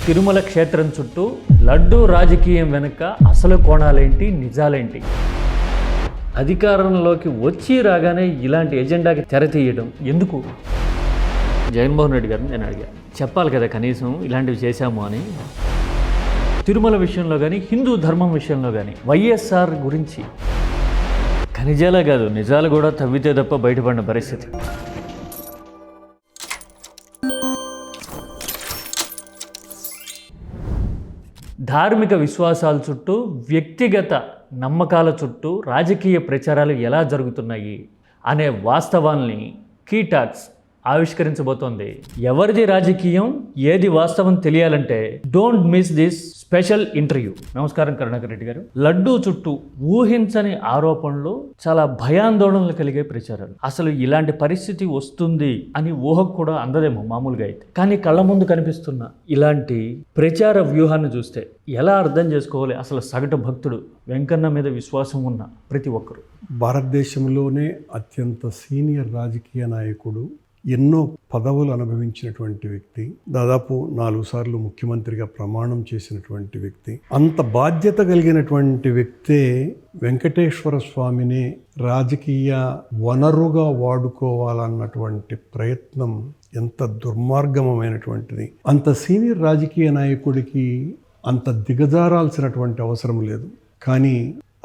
తిరుమల క్షేత్రం చుట్టూ లడ్డూ రాజకీయం వెనుక అసలు కోణాలేంటి, నిజాలేంటి? అధికారంలోకి వచ్చి రాగానే ఇలాంటి ఎజెండాకి తెరతీయడం ఎందుకు? జగన్మోహన్ రెడ్డి గారిని నేను అడిగాను, చెప్పాలి కదా కనీసం ఇలాంటివి చేశాము అని. తిరుమల విషయంలో కానీ, హిందూ ధర్మం విషయంలో కానీ వైఎస్ఆర్ గురించి ఖనిజాలే కాదు నిజాలు కూడా తవ్వితే తప్ప బయటపడిన పరిస్థితి. ధార్మిక విశ్వాసాల చుట్టూ, వ్యక్తిగత నమ్మకాల చుట్టూ రాజకీయ ప్రచారాలు ఎలా జరుగుతున్నాయి అనే వాస్తవాల్ని కీ టాక్స్ ఆవిష్కరించబోతోంది. ఎవరిది రాజకీయం, ఏది వాస్తవం తెలియాలంటే don't miss this special interview. నమస్కారం కరుణాకర్ రెడ్డి గారు. లడ్డూ చుట్టూ ఊహించని ఆరోపణలు, చాలా భయాందోళనలు కలిగే ప్రచారాలు. అసలు ఇలాంటి పరిస్థితి వస్తుంది అని ఊహకు కూడా అందదేమో మామూలుగా అయితే. కానీ కళ్ళ ముందు కనిపిస్తున్న ఇలాంటి ప్రచార వ్యూహాన్ని చూస్తే ఎలా అర్థం చేసుకోవాలి అసలు సగటు భక్తుడు, వెంకన్న మీద విశ్వాసం ఉన్న ప్రతి ఒక్కరు? భారతదేశంలోనే అత్యంత సీనియర్ రాజకీయ నాయకుడు, ఎన్నో పదవులు అనుభవించినటువంటి వ్యక్తి, దాదాపు 4 సార్లు ముఖ్యమంత్రిగా ప్రమాణం చేసినటువంటి వ్యక్తి, అంత బాధ్యత కలిగినటువంటి వ్యక్తే వెంకటేశ్వర స్వామిని రాజకీయ వనరుగా వాడుకోవాలన్నటువంటి ప్రయత్నం ఎంత దుర్మార్గమైనటువంటిది. అంత సీనియర్ రాజకీయ నాయకుడికి అంత దిగజారాల్సినటువంటి అవసరం లేదు, కానీ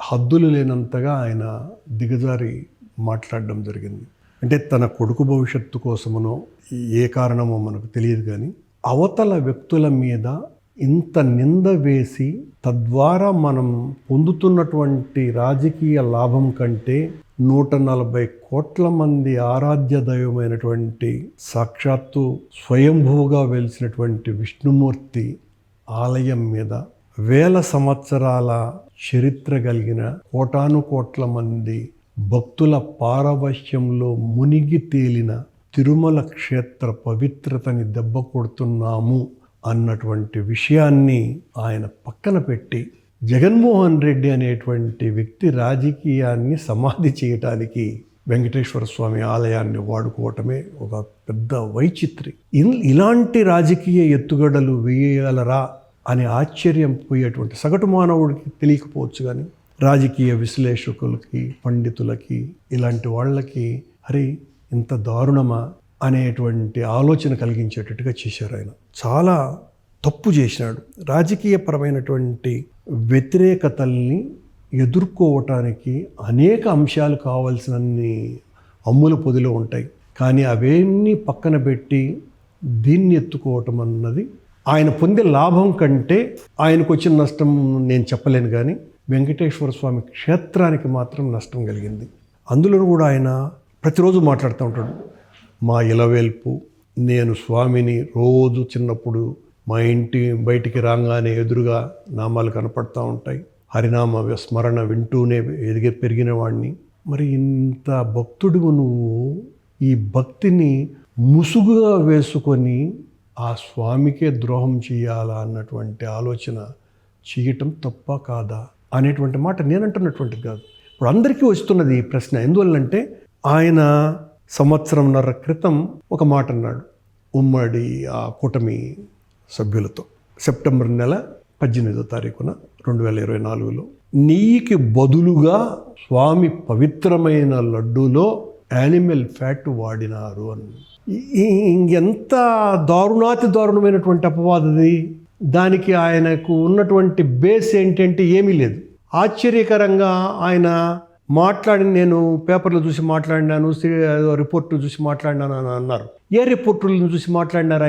హద్దులు లేనంతగా ఆయన దిగజారి మాట్లాడడం జరిగింది. అంటే తన కొడుకు భవిష్యత్తు కోసమనో ఏ కారణమో మనకు తెలియదు, కానీ అవతల వ్యక్తుల మీద ఇంత నింద వేసి తద్వారా మనం పొందుతున్నటువంటి రాజకీయ లాభం కంటే 140 కోట్ల మంది ఆరాధ్య దైవమైనటువంటి సాక్షాత్తు స్వయంభూగా వెలిసినటువంటి విష్ణుమూర్తి ఆలయం మీద వేల సంవత్సరాల చరిత్ర కలిగిన కోటానుకోట్ల మంది భక్తుల పారవశ్యంలో మునిగి తేలిన తిరుమల క్షేత్ర పవిత్రతని దెబ్బ కొడుతున్నాము అన్నటువంటి విషయాన్ని ఆయన పక్కన పెట్టి జగన్మోహన్ రెడ్డి అనేటువంటి వ్యక్తి రాజకీయాన్ని సమాధి చేయటానికి వెంకటేశ్వర స్వామి ఆలయాన్ని వాడుకోవటమే ఒక పెద్ద వైచిత్రి. ఇలాంటి రాజకీయ ఎత్తుగడలు వేయగలరా అని ఆశ్చర్యం పోయేటువంటి సగటు మానవుడికి తెలియకపోవచ్చు, కానీ రాజకీయ విశ్లేషకులకి, పండితులకి, ఇలాంటి వాళ్ళకి అరే ఇంత దారుణమా అనేటువంటి ఆలోచన కలిగించేటట్టుగా చేశారు. ఆయన చాలా తప్పు చేసినాడు. రాజకీయపరమైనటువంటి వ్యతిరేకతల్ని ఎదుర్కోవటానికి అనేక అంశాలు కావాల్సినన్ని అమ్ముల పొదిలో ఉంటాయి, కానీ అవన్నీ పక్కన పెట్టి దీన్ని ఎత్తుకోవటం అన్నది ఆయన పొందే లాభం కంటే ఆయనకు వచ్చిన నష్టం నేను చెప్పలేను, కానీ వెంకటేశ్వర స్వామి క్షేత్రానికి మాత్రం నష్టం కలిగింది. అందులో కూడా ఆయన ప్రతిరోజు మాట్లాడుతూ ఉంటాడు, మా ఇలవేల్పు, నేను స్వామిని రోజు చిన్నప్పుడు మా ఇంటి బయటికి రాగానే ఎదురుగా నామాలు కనపడుతూ ఉంటాయి, హరినామ స్మరణ వింటూనే పెరిగిన వాడిని. మరి ఇంత భక్తుడు నువ్వు ఈ భక్తిని ముసుగుగా వేసుకొని ఆ స్వామికే ద్రోహం చేయాలా అన్నటువంటి ఆలోచన చేయటం తప్ప కాదా అనేటువంటి మాట నేనంటున్నటువంటిది కాదు. ఇప్పుడు అందరికీ వస్తున్నది ఈ ప్రశ్న. ఎందువల్లంటే ఆయన 1.5 సంవత్సరం క్రితం ఒక మాట అన్నాడు ఉమ్మడి ఆ కూటమి సభ్యులతో. సెప్టెంబర్ నెల 18వ తారీఖున 2024లో నెయ్యికి బదులుగా స్వామి పవిత్రమైన లడ్డూలో యానిమల్ ఫ్యాట్ వాడినారు అని. ఇంకెంత దారుణాతి దారుణమైనటువంటి అపవాదది. దానికి ఆయనకు ఉన్నటువంటి బేస్ ఏంటంటే ఏమీ లేదు. ఆశ్చర్యకరంగా ఆయన నేను పేపర్లు చూసి మాట్లాడినాను, రిపోర్టు చూసి మాట్లాడినాను అని అన్నారు. ఏ రిపోర్టులను చూసి మాట్లాడినారు?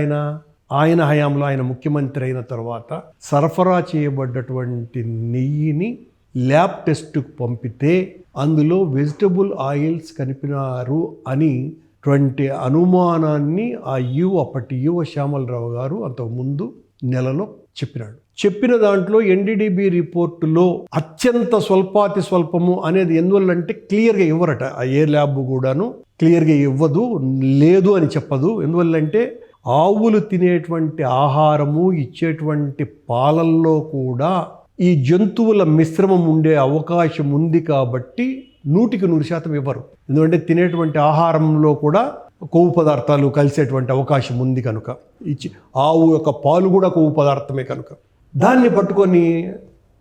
ఆయన హయాంలో, ఆయన ముఖ్యమంత్రి అయిన తర్వాత సరఫరా చేయబడ్డటువంటి నెయ్యిని ల్యాబ్ టెస్టుకు పంపితే అందులో వెజిటబుల్ ఆయిల్స్ కనిపినారు అని అనుమానాన్ని అప్పటి శ్యామలరావు గారు అంతకుముందు నెలలో చెప్పినాడు. చెప్పిన దాంట్లో ఎన్డీడీబీ రిపోర్టులో అత్యంత స్వల్పాతి స్వల్పము అనేది ఎందువల్లంటే క్లియర్గా ఇవ్వరట. ఏ ల్యాబ్ కూడాను క్లియర్గా ఇవ్వదు, లేదు అని చెప్పదు. ఎందువల్లంటే ఆవులు తినేటువంటి ఆహారము, ఇచ్చేటువంటి పాలల్లో కూడా ఈ జంతువుల మిశ్రమం ఉండే అవకాశం ఉంది కాబట్టి 100% ఇవ్వరు. ఎందుకంటే తినేటువంటి ఆహారంలో కూడా కొవ్వు పదార్థాలు కలిసేటువంటి అవకాశం ఉంది కనుక ఆవు యొక్క పాలు కూడా కొవ్వు పదార్థమే కనుక దాన్ని పట్టుకొని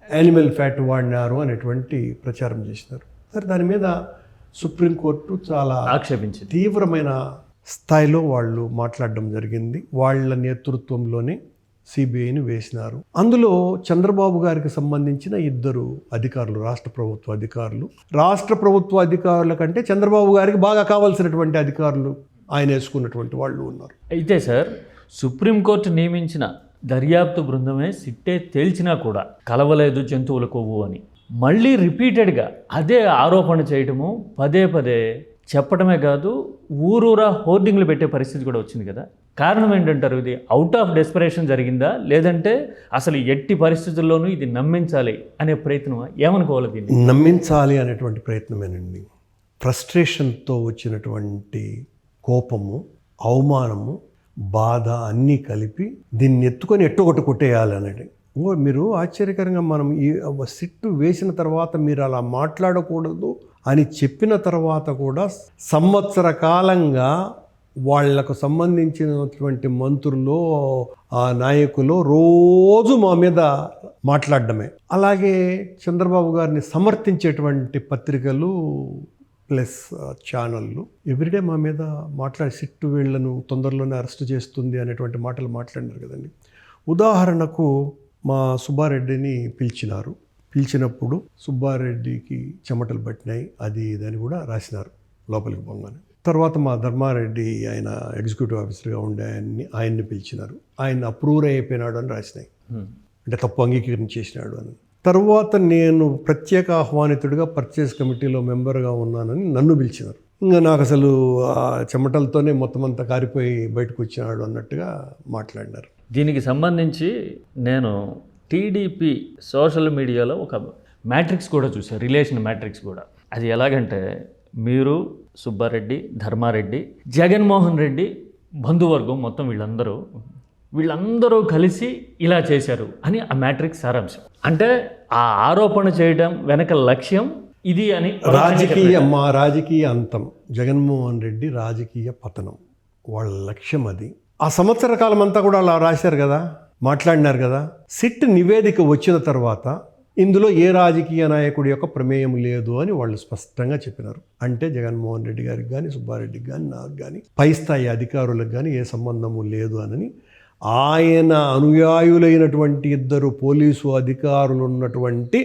యానిమల్ ఫ్యాట్ వాడినారు అనేటువంటి ప్రచారం చేసినారు. సరే, దాని మీద సుప్రీంకోర్టు చాలా ఆక్షేపించింది. తీవ్రమైన స్థాయిలో వాళ్ళు మాట్లాడడం జరిగింది. వాళ్ళ నేతృత్వంలోనే సిబిఐని వేసినారు. అందులో చంద్రబాబు గారికి సంబంధించిన 2 అధికారులు, రాష్ట్ర ప్రభుత్వ అధికారుల కంటే చంద్రబాబు గారికి బాగా కావాల్సినటువంటి అధికారులు ఆయన వేసుకున్నటువంటి వాళ్ళు ఉన్నారు. అయితే సార్, సుప్రీంకోర్టు నియమించిన దర్యాప్తు బృందమే సిట్టే తేల్చినా కూడా కలవలేదు జంతువుల కొవ్వు అని మళ్ళీ రిపీటెడ్గా అదే ఆరోపణ చేయటము, పదే పదే చెప్పడమే కాదు, ఊరూరా హోర్డింగ్లు పెట్టే పరిస్థితి కూడా వచ్చింది కదా. కారణం ఏంటంటారు? ఇది అవుట్ ఆఫ్ డెస్పరేషన్ జరిగిందా, లేదంటే అసలు ఎట్టి పరిస్థితుల్లోనూ ఇది నమ్మించాలి అనే ప్రయత్నమా? ఏమనుకోవాలి దీన్ని? నమ్మించాలి అనేటువంటి ప్రయత్నమేనండి. ఫ్రస్ట్రేషన్తో వచ్చినటువంటి కోపము, అవమానము, బాధ అన్నీ కలిపి దీన్ని ఎత్తుకొని ఎట్టొకటి కొట్టేయాలి అనేది. మీరు ఆశ్చర్యకరంగా మనం ఈ సిట్టు వేసిన తర్వాత మీరు అలా మాట్లాడకూడదు అని చెప్పిన తర్వాత కూడా సంవత్సర కాలంగా వాళ్లకు సంబంధించినటువంటి మంత్రులు, ఆ నాయకులు రోజు మా మీద మాట్లాడడమే. అలాగే చంద్రబాబు గారిని సమర్థించేటువంటి పత్రికలు ప్లస్ ఛానళ్ళు ఎవ్రీడే మా మీద మాట్లాడి సిట్టు వీళ్లను తొందరలోనే అరెస్ట్ చేస్తుంది అనేటువంటి మాటలు మాట్లాడినారు కదండి. ఉదాహరణకు మా సుబ్బారెడ్డిని పిలిచినప్పుడు సుబ్బారెడ్డికి చెమటలు పట్టినాయి, అది ఇదని కూడా రాసినారు లోపలికి పోగానే. తర్వాత మా ధర్మారెడ్డి, ఆయన ఎగ్జిక్యూటివ్ ఆఫీసర్గా ఉండే ఆయన్ని పిలిచినారు, ఆయన అప్రూవ్ అయిపోయినాడు అని రాసినాయి, అంటే తప్పు అంగీకరించేసినాడు అని. తర్వాత నేను ప్రత్యేక ఆహ్వానితుడిగా పర్చేస్ కమిటీలో మెంబర్గా ఉన్నానని నన్ను పిలిచినారు. ఇంకా నాకు అసలు ఆ చెమటలతోనే మొత్తం అంతా కారిపోయి బయటకు వచ్చినాడు అన్నట్టుగా మాట్లాడినారు. దీనికి సంబంధించి నేను టీడీపీ సోషల్ మీడియాలో ఒక మ్యాట్రిక్స్ కూడా చూశాను, రిలేషన్ మ్యాట్రిక్స్ కూడా. అది ఎలాగంటే, మీరు, సుబ్బారెడ్డి, ధర్మారెడ్డి, జగన్మోహన్ రెడ్డి బంధువర్గం మొత్తం వీళ్ళందరూ కలిసి ఇలా చేశారు అని ఆ మ్యాట్రిక్స్ సారాంశం. అంటే ఆ ఆరోపణ చేయడం వెనక లక్ష్యం ఇది అని మా రాజకీయ అంతం, జగన్మోహన్ రెడ్డి రాజకీయ పతనం, వాళ్ళ లక్ష్యం అది. ఆ సంవత్సర కాలం అంతా కూడా అలా రాశారు కదా, మాట్లాడినారు కదా. సిట్ నివేదిక వచ్చిన తర్వాత ఇందులో ఏ రాజకీయ నాయకుడి యొక్క ప్రమేయం లేదు అని వాళ్ళు స్పష్టంగా చెప్పినారు. అంటే జగన్మోహన్ రెడ్డి గారికి కానీ, సుబ్బారెడ్డికి కానీ, నాకు కానీ, పై స్థాయి అధికారులకు కానీ ఏ సంబంధము లేదు అని ఆయన అనుయాయులైనటువంటి 2 పోలీసు అధికారులు ఉన్నటువంటి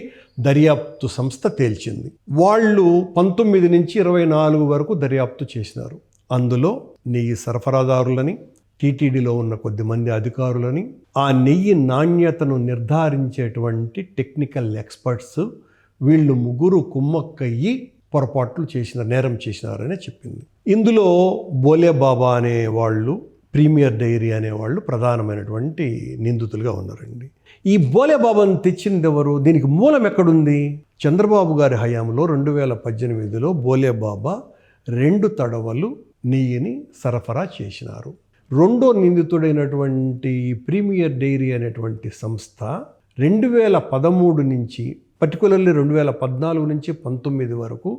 దర్యాప్తు సంస్థ తేల్చింది. వాళ్ళు 19 నుంచి 24 వరకు దర్యాప్తు చేసినారు. అందులో నెయ్యి సరఫరాదారులని, టీటీడీలో ఉన్న కొద్దిమంది అధికారులని, ఆ నెయ్యి నాణ్యతను నిర్ధారించేటువంటి టెక్నికల్ ఎక్స్పర్ట్స్, వీళ్ళు 3 కుమ్మక్కయ్యి పొరపాట్లు నేరం చేసినారనే చెప్పింది. ఇందులో బోలే బాబా అనే వాళ్ళు, ప్రీమియర్ డైరీ అనేవాళ్ళు ప్రధానమైనటువంటి నిందితులుగా ఉన్నారండి. ఈ బోలే బాబాను తెచ్చింది ఎవరు? దీనికి మూలం ఎక్కడుంది? చంద్రబాబు గారి హయాంలో 2018లో బోలే బాబా 2 తడవలు నెయ్యిని సరఫరా చేసినారు. రెండో నిందితుడైనటువంటి ప్రీమియర్ డైరీ అనేటువంటి సంస్థ 2013 నుంచి పర్టికులర్లీ 2014 నుంచి 19 వరకు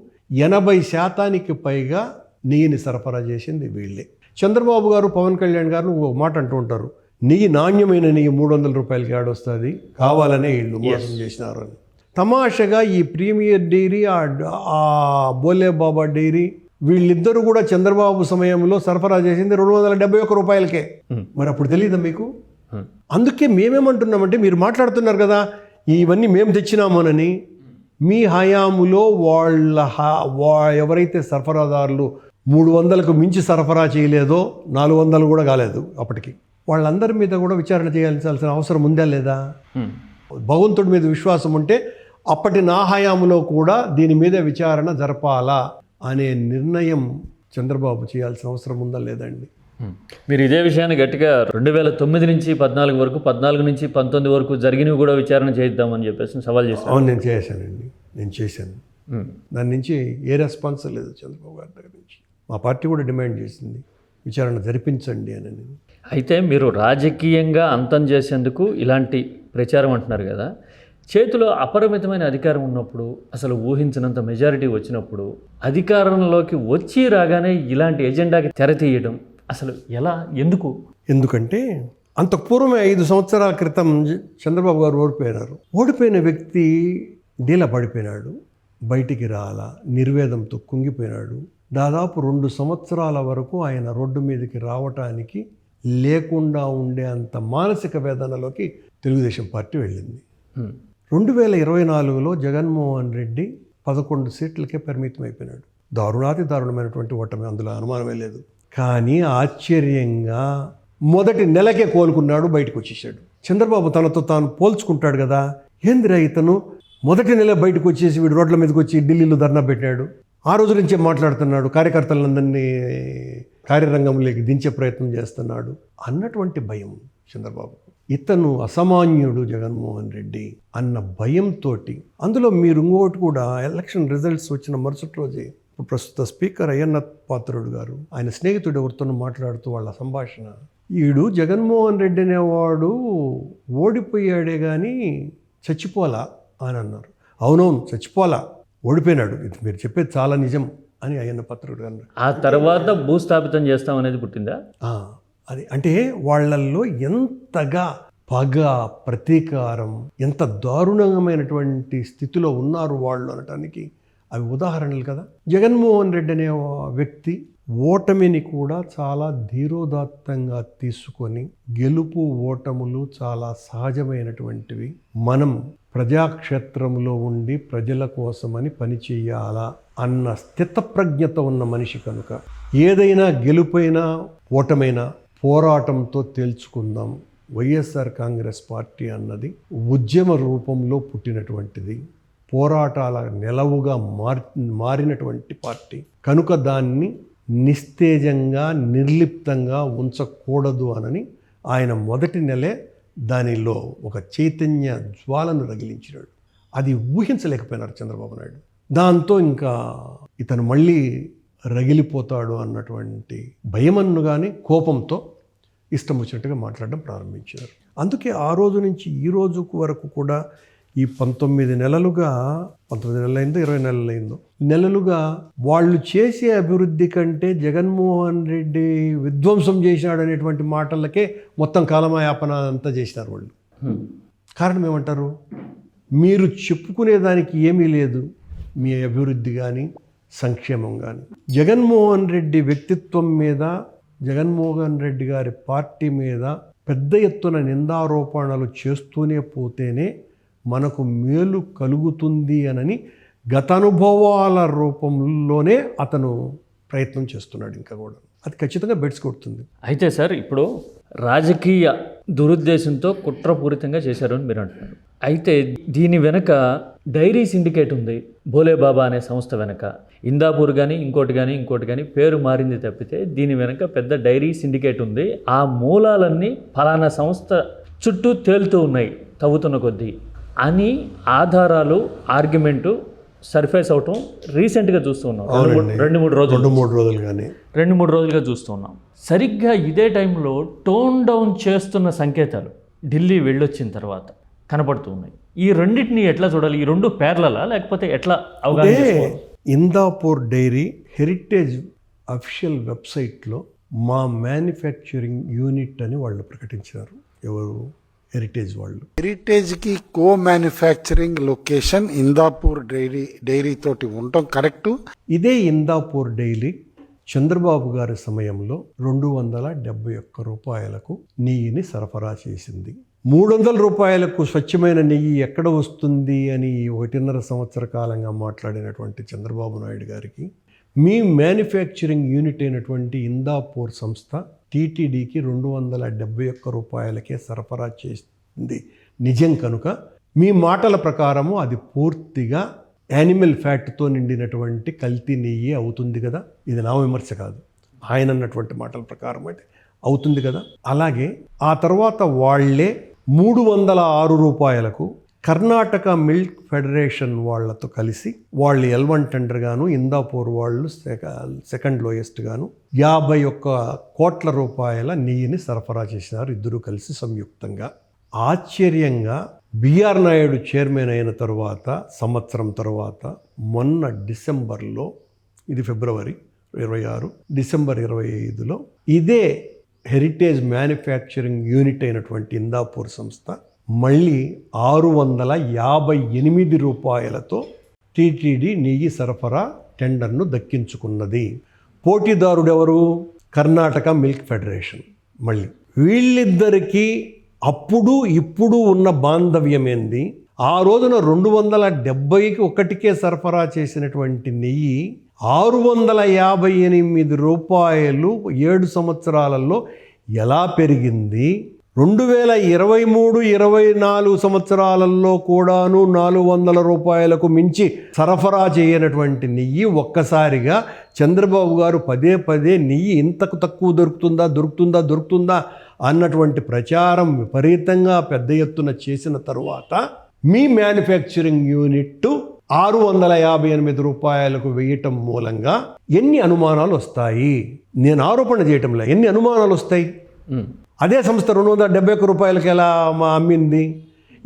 80% పైగా నెయ్యిని సరఫరా చేసింది వీళ్ళే. చంద్రబాబు గారు, పవన్ కళ్యాణ్ గారు ఒక మాట అంటూ ఉంటారు, నెయ్యి నాణ్యమైన నెయ్యి 300 రూపాయలకి ఆడొస్తుంది, కావాలనే వీళ్ళు మోసం చేసినారు అని. తమాషగా ఈ ప్రీమియర్ డైరీ, ఆ బోలే బాబా డైరీ, వీళ్ళిద్దరూ కూడా చంద్రబాబు సమయంలో సరఫరా చేసింది 271 రూపాయలకే. మరి అప్పుడు తెలియదా మీకు? అందుకే మేమేమంటున్నామంటే, మీరు మాట్లాడుతున్నారు కదా ఇవన్నీ మేము తెచ్చినామోనని, మీ హయాములో ఎవరైతే సరఫరాదారులు 300కు మించి సరఫరా చేయలేదో, 400 కూడా కాలేదు అప్పటికి, వాళ్ళందరి మీద కూడా విచారణ చేయాల్సిన అవసరం ఉందా లేదా? భగవంతుడి మీద విశ్వాసం ఉంటే అప్పటి నా హయాములో కూడా దీని మీద విచారణ జరపాలా అనే నిర్ణయం చంద్రబాబు చేయాల్సిన అవసరం ఉందా లేదండి? మీరు ఇదే విషయాన్ని గట్టిగా 2009 నుంచి 14 వరకు, 14 నుంచి 19 వరకు జరిగినవి కూడా విచారణ చేద్దామని చెప్పేసి సవాల్ చేశాను. అవును, నేను చేశాను. దాని నుంచి ఏ రెస్పాన్స్ లేదు చంద్రబాబు గారి దగ్గర నుంచి. మా పార్టీ కూడా డిమాండ్ చేసింది, విచారణ జరిపించండి అని. అయితే మీరు రాజకీయంగా అంతం చేసేందుకు ఇలాంటి ప్రచారం అంటున్నారు కదా, చేతిలో అపరిమితమైన అధికారం ఉన్నప్పుడు, అసలు ఊహించినంత మెజారిటీ వచ్చినప్పుడు, అధికారంలోకి వచ్చి రాగానే ఇలాంటి ఎజెండాకి తెరతీయడం అసలు ఎలా, ఎందుకు? ఎందుకంటే అంతకు పూర్వమే 5 సంవత్సరాల క్రితం చంద్రబాబు గారు ఓడిపోయినారు. ఓడిపోయిన వ్యక్తి డీలా పడిపోయినాడు, బయటికి రాలా, నిర్వేదంతో కుంగిపోయినాడు. దాదాపు 2 సంవత్సరాల వరకు ఆయన రోడ్డు మీదకి రావటానికి లేకుండా ఉండే అంత మానసిక వేదనలోకి తెలుగుదేశం పార్టీ వెళ్ళింది. 2024లో జగన్మోహన్ రెడ్డి 11 సీట్లకే పరిమితం అయిపోయినాడు. దారుణాతి దారుణమైనటువంటి ఓటమి, అందులో అనుమానమే లేదు. కానీ ఆశ్చర్యంగా మొదటి నెలకే కోలుకున్నాడు, బయటకు వచ్చేసాడు. చంద్రబాబు తనతో తాను పోల్చుకుంటాడు కదా, ఏందిరా ఇతను మొదటి నెల బయటకు వచ్చేసి వీడు రోడ్ల మీదకి వచ్చి ఢిల్లీలో ధర్నా పెట్టాడు, ఆ రోజు నుంచే మాట్లాడుతున్నాడు, కార్యకర్తలందరినీ కార్యరంగంలోకి దించే ప్రయత్నం చేస్తున్నాడు అన్నటువంటి భయం చంద్రబాబు. ఇతను అసామాన్యుడు జగన్మోహన్ రెడ్డి అన్న భయంతో, అందులో మీరు ఇంకోటి కూడా, ఎలక్షన్ రిజల్ట్స్ వచ్చిన మరుసటి రోజే ప్రస్తుత స్పీకర్ అయ్యన్నత్ పాత్రుడు గారు ఆయన స్నేహితుడు ఎవరితోనూ మాట్లాడుతూ వాళ్ళ సంభాషణ, ఈడు జగన్మోహన్ రెడ్డి అనేవాడు ఓడిపోయాడే కానీ చచ్చిపోలా అని అన్నారు. అవునవును, చచ్చిపోలా, ఓడిపోయినాడు, ఇది మీరు చెప్పేది చాలా నిజం అని అయ్యన్న పాత్రుడు గారు. ఆ తర్వాత భూస్థాపితం చేస్తాం అనేది పుట్టిందా? అది అంటే వాళ్ళల్లో ఎంతగా పగ, ప్రతీకారం, ఎంత దారుణమైనటువంటి స్థితిలో ఉన్నారు వాళ్ళు అనటానికి అవి ఉదాహరణలు కదా. జగన్మోహన్ రెడ్డి అనే వ్యక్తి ఓటమిని కూడా చాలా ధీరోదాత్తంగా తీసుకొని, గెలుపు ఓటములు చాలా సహజమైనటువంటివి, మనం ప్రజాక్షేత్రంలో ఉండి ప్రజల కోసమని పనిచేయాలా అన్న స్థితప్రజ్ఞత ఉన్న మనిషి కనుక ఏదైనా గెలుపైనా ఓటమైనా పోరాటంతో తేల్చుకుందాం. వైఎస్ఆర్ కాంగ్రెస్ పార్టీ అన్నది ఉద్యమ రూపంలో పుట్టినటువంటిది, పోరాటాల నెలవుగా మారినటువంటి పార్టీ కనుక దాన్ని నిస్తేజంగా, నిర్లిప్తంగా ఉంచకూడదు అనని ఆయన మొదటి నెలే దానిలో ఒక చైతన్య జ్వాలను రగిలించినాడు. అది ఊహించలేకపోయినారు చంద్రబాబు నాయుడు. దాంతో ఇంకా ఇతను మళ్ళీ రగిలిపోతాడు అన్నటువంటి భయమన్ను కానీ కోపంతో ఇష్టం వచ్చినట్టుగా మాట్లాడడం ప్రారంభించారు. అందుకే ఆ రోజు నుంచి ఈ రోజు వరకు కూడా ఈ 19 నెలలుగా, 19 నెలలైందో 20 నెలలైందో, నెలలుగా వాళ్ళు చేసే అభివృద్ధి కంటే జగన్మోహన్ రెడ్డి విధ్వంసం చేసినాడు అనేటువంటి మాటలకే మొత్తం కాలమాయాపన అంతా చేసినారు వాళ్ళు. కారణం ఏమంటారు? మీరు చెప్పుకునేదానికి ఏమీ లేదు మీ అభివృద్ధి కానీ సంక్షేమం కానీ. జగన్మోహన్ రెడ్డి వ్యక్తిత్వం మీద, జగన్మోహన్ రెడ్డి గారి పార్టీ మీద పెద్ద ఎత్తున నిందారోపణలు చేస్తూనే పోతేనే మనకు మేలు కలుగుతుంది అనని గత అనుభవాల రూపంలోనే అతను ప్రయత్నం చేస్తున్నాడు. ఇంకా కూడా అది ఖచ్చితంగా బెడ్స్ కొడుతుంది. అయితే సార్, ఇప్పుడు రాజకీయ దురుద్దేశంతో కుట్రపూరితంగా చేశారు అని మీరు అంటున్నారు. అయితే దీని వెనక డైరీ సిండికేట్ ఉంది, భోలేబాబా అనే సంస్థ వెనక. ఇందాపూర్ కానీ ఇంకోటి కానీ పేరు మారింది తప్పితే దీని వెనక పెద్ద డైరీ సిండికేట్ ఉంది. ఆ మూలాలన్నీ ఫలానా సంస్థ చుట్టూ తేలుతూ ఉన్నాయి తవ్వుతున్న కొద్దీ అని ఆధారాలు, ఆర్గ్యుమెంటు సర్ఫేస్ అవటం రీసెంట్గా చూస్తూ ఉన్నాం. 2-3 రోజులుగా చూస్తూ ఉన్నాం. సరిగ్గా ఇదే టైంలో టోన్ డౌన్ చేస్తున్న సంకేతాలు ఢిల్లీ వెళ్ళొచ్చిన తర్వాత కనపడుతూ ఉన్నాయి. ఈ రెండింటిని ఎట్లా చూడాలి? ఈ రెండు ప్యారలలా లేకపోతే ఎట్లా అవగాహన చేసుకోవాలి? ఇందాపూర్ డైరీ హెరిటేజ్ అఫీషియల్ వెబ్సైట్లో మా మ్యానుఫ్యాక్చరింగ్ యూనిట్ అని వాళ్ళు ప్రకటించారు. ఎవరు? హెరిటేజ్ వాళ్ళు. హెరిటేజ్కి కో మ్యానుఫ్యాక్చరింగ్ లొకేషన్ ఇందాపూర్ డైరీ తోటి ఉండటం కరెక్టు. ఇదే ఇందాపూర్ డైరీ చంద్రబాబు గారి సమయంలో 271 రూపాయలకు నెయ్యిని సరఫరా చేసింది. 300 రూపాయలకు స్వచ్ఛమైన నెయ్యి ఎక్కడ వస్తుంది అని 1.5 సంవత్సర కాలంగా మాట్లాడినటువంటి చంద్రబాబు నాయుడు గారికి మీ మ్యానుఫ్యాక్చరింగ్ యూనిట్ అయినటువంటి ఇందాపూర్ సంస్థ టీటీడీకి 271 రూపాయలకే సరఫరా చేసింది నిజం కనుక మీ మాటల ప్రకారము అది పూర్తిగా యానిమల్ ఫ్యాట్తో నిండినటువంటి కల్తీ నెయ్యి అవుతుంది కదా. ఇది నా విమర్శ కాదు, ఆయన అన్నటువంటి మాటల ప్రకారం అయితే అవుతుంది కదా. అలాగే ఆ తర్వాత వాళ్ళే 306 రూపాయలకు కర్ణాటక మిల్క్ ఫెడరేషన్ వాళ్లతో కలిసి వాళ్ళు L1 టెండర్ గాను, ఇందాపూర్ వాళ్ళు సెకండ్ లోయెస్ట్ గాను 51 కోట్ల రూపాయల నెయ్యిని సరఫరా చేసినారు ఇద్దరు కలిసి సంయుక్తంగా. ఆశ్చర్యంగా బిఆర్ నాయుడు చైర్మన్ అయిన తర్వాత సంవత్సరం తర్వాత మొన్న డిసెంబర్లో, ఇది ఫిబ్రవరి 26, డిసెంబర్ 25లో ఇదే హెరిటేజ్ మ్యానుఫ్యాక్చరింగ్ యూనిట్ అయినటువంటి ఇందాపూర్ సంస్థ మళ్ళీ 658 రూపాయలతో టీటీడీ నెయ్యి సరఫరా టెండర్ను దక్కించుకున్నది. పోటీదారుడు ఎవరు? Karnataka milk federation. మళ్ళీ వీళ్ళిద్దరికీ అప్పుడు ఇప్పుడు ఉన్న బాంధవ్యం ఏంది? ఆ రోజున 271కే సరఫరా చేసినటువంటి నెయ్యి 658 రూపాయలు 7 సంవత్సరాలలో ఎలా పెరిగింది? 2023-24 సంవత్సరాలలో కూడాను 400 రూపాయలకు మించి సరఫరా చేయనటువంటి నెయ్యి ఒక్కసారిగా చంద్రబాబు గారు పదే పదే నెయ్యి ఇంతకు తక్కువ దొరుకుతుందా అన్నటువంటి ప్రచారం విపరీతంగా పెద్ద ఎత్తున చేసిన తరువాత మీ మ్యానుఫ్యాక్చరింగ్ యూనిట్ 658 రూపాయలకు వేయటం మూలంగా ఎన్ని అనుమానాలు వస్తాయి? నేను ఆరోపణ చేయటంలో ఎన్ని అనుమానాలు వస్తాయి? అదే సంస్థ 271 రూపాయలకి ఎలా అమ్మింది?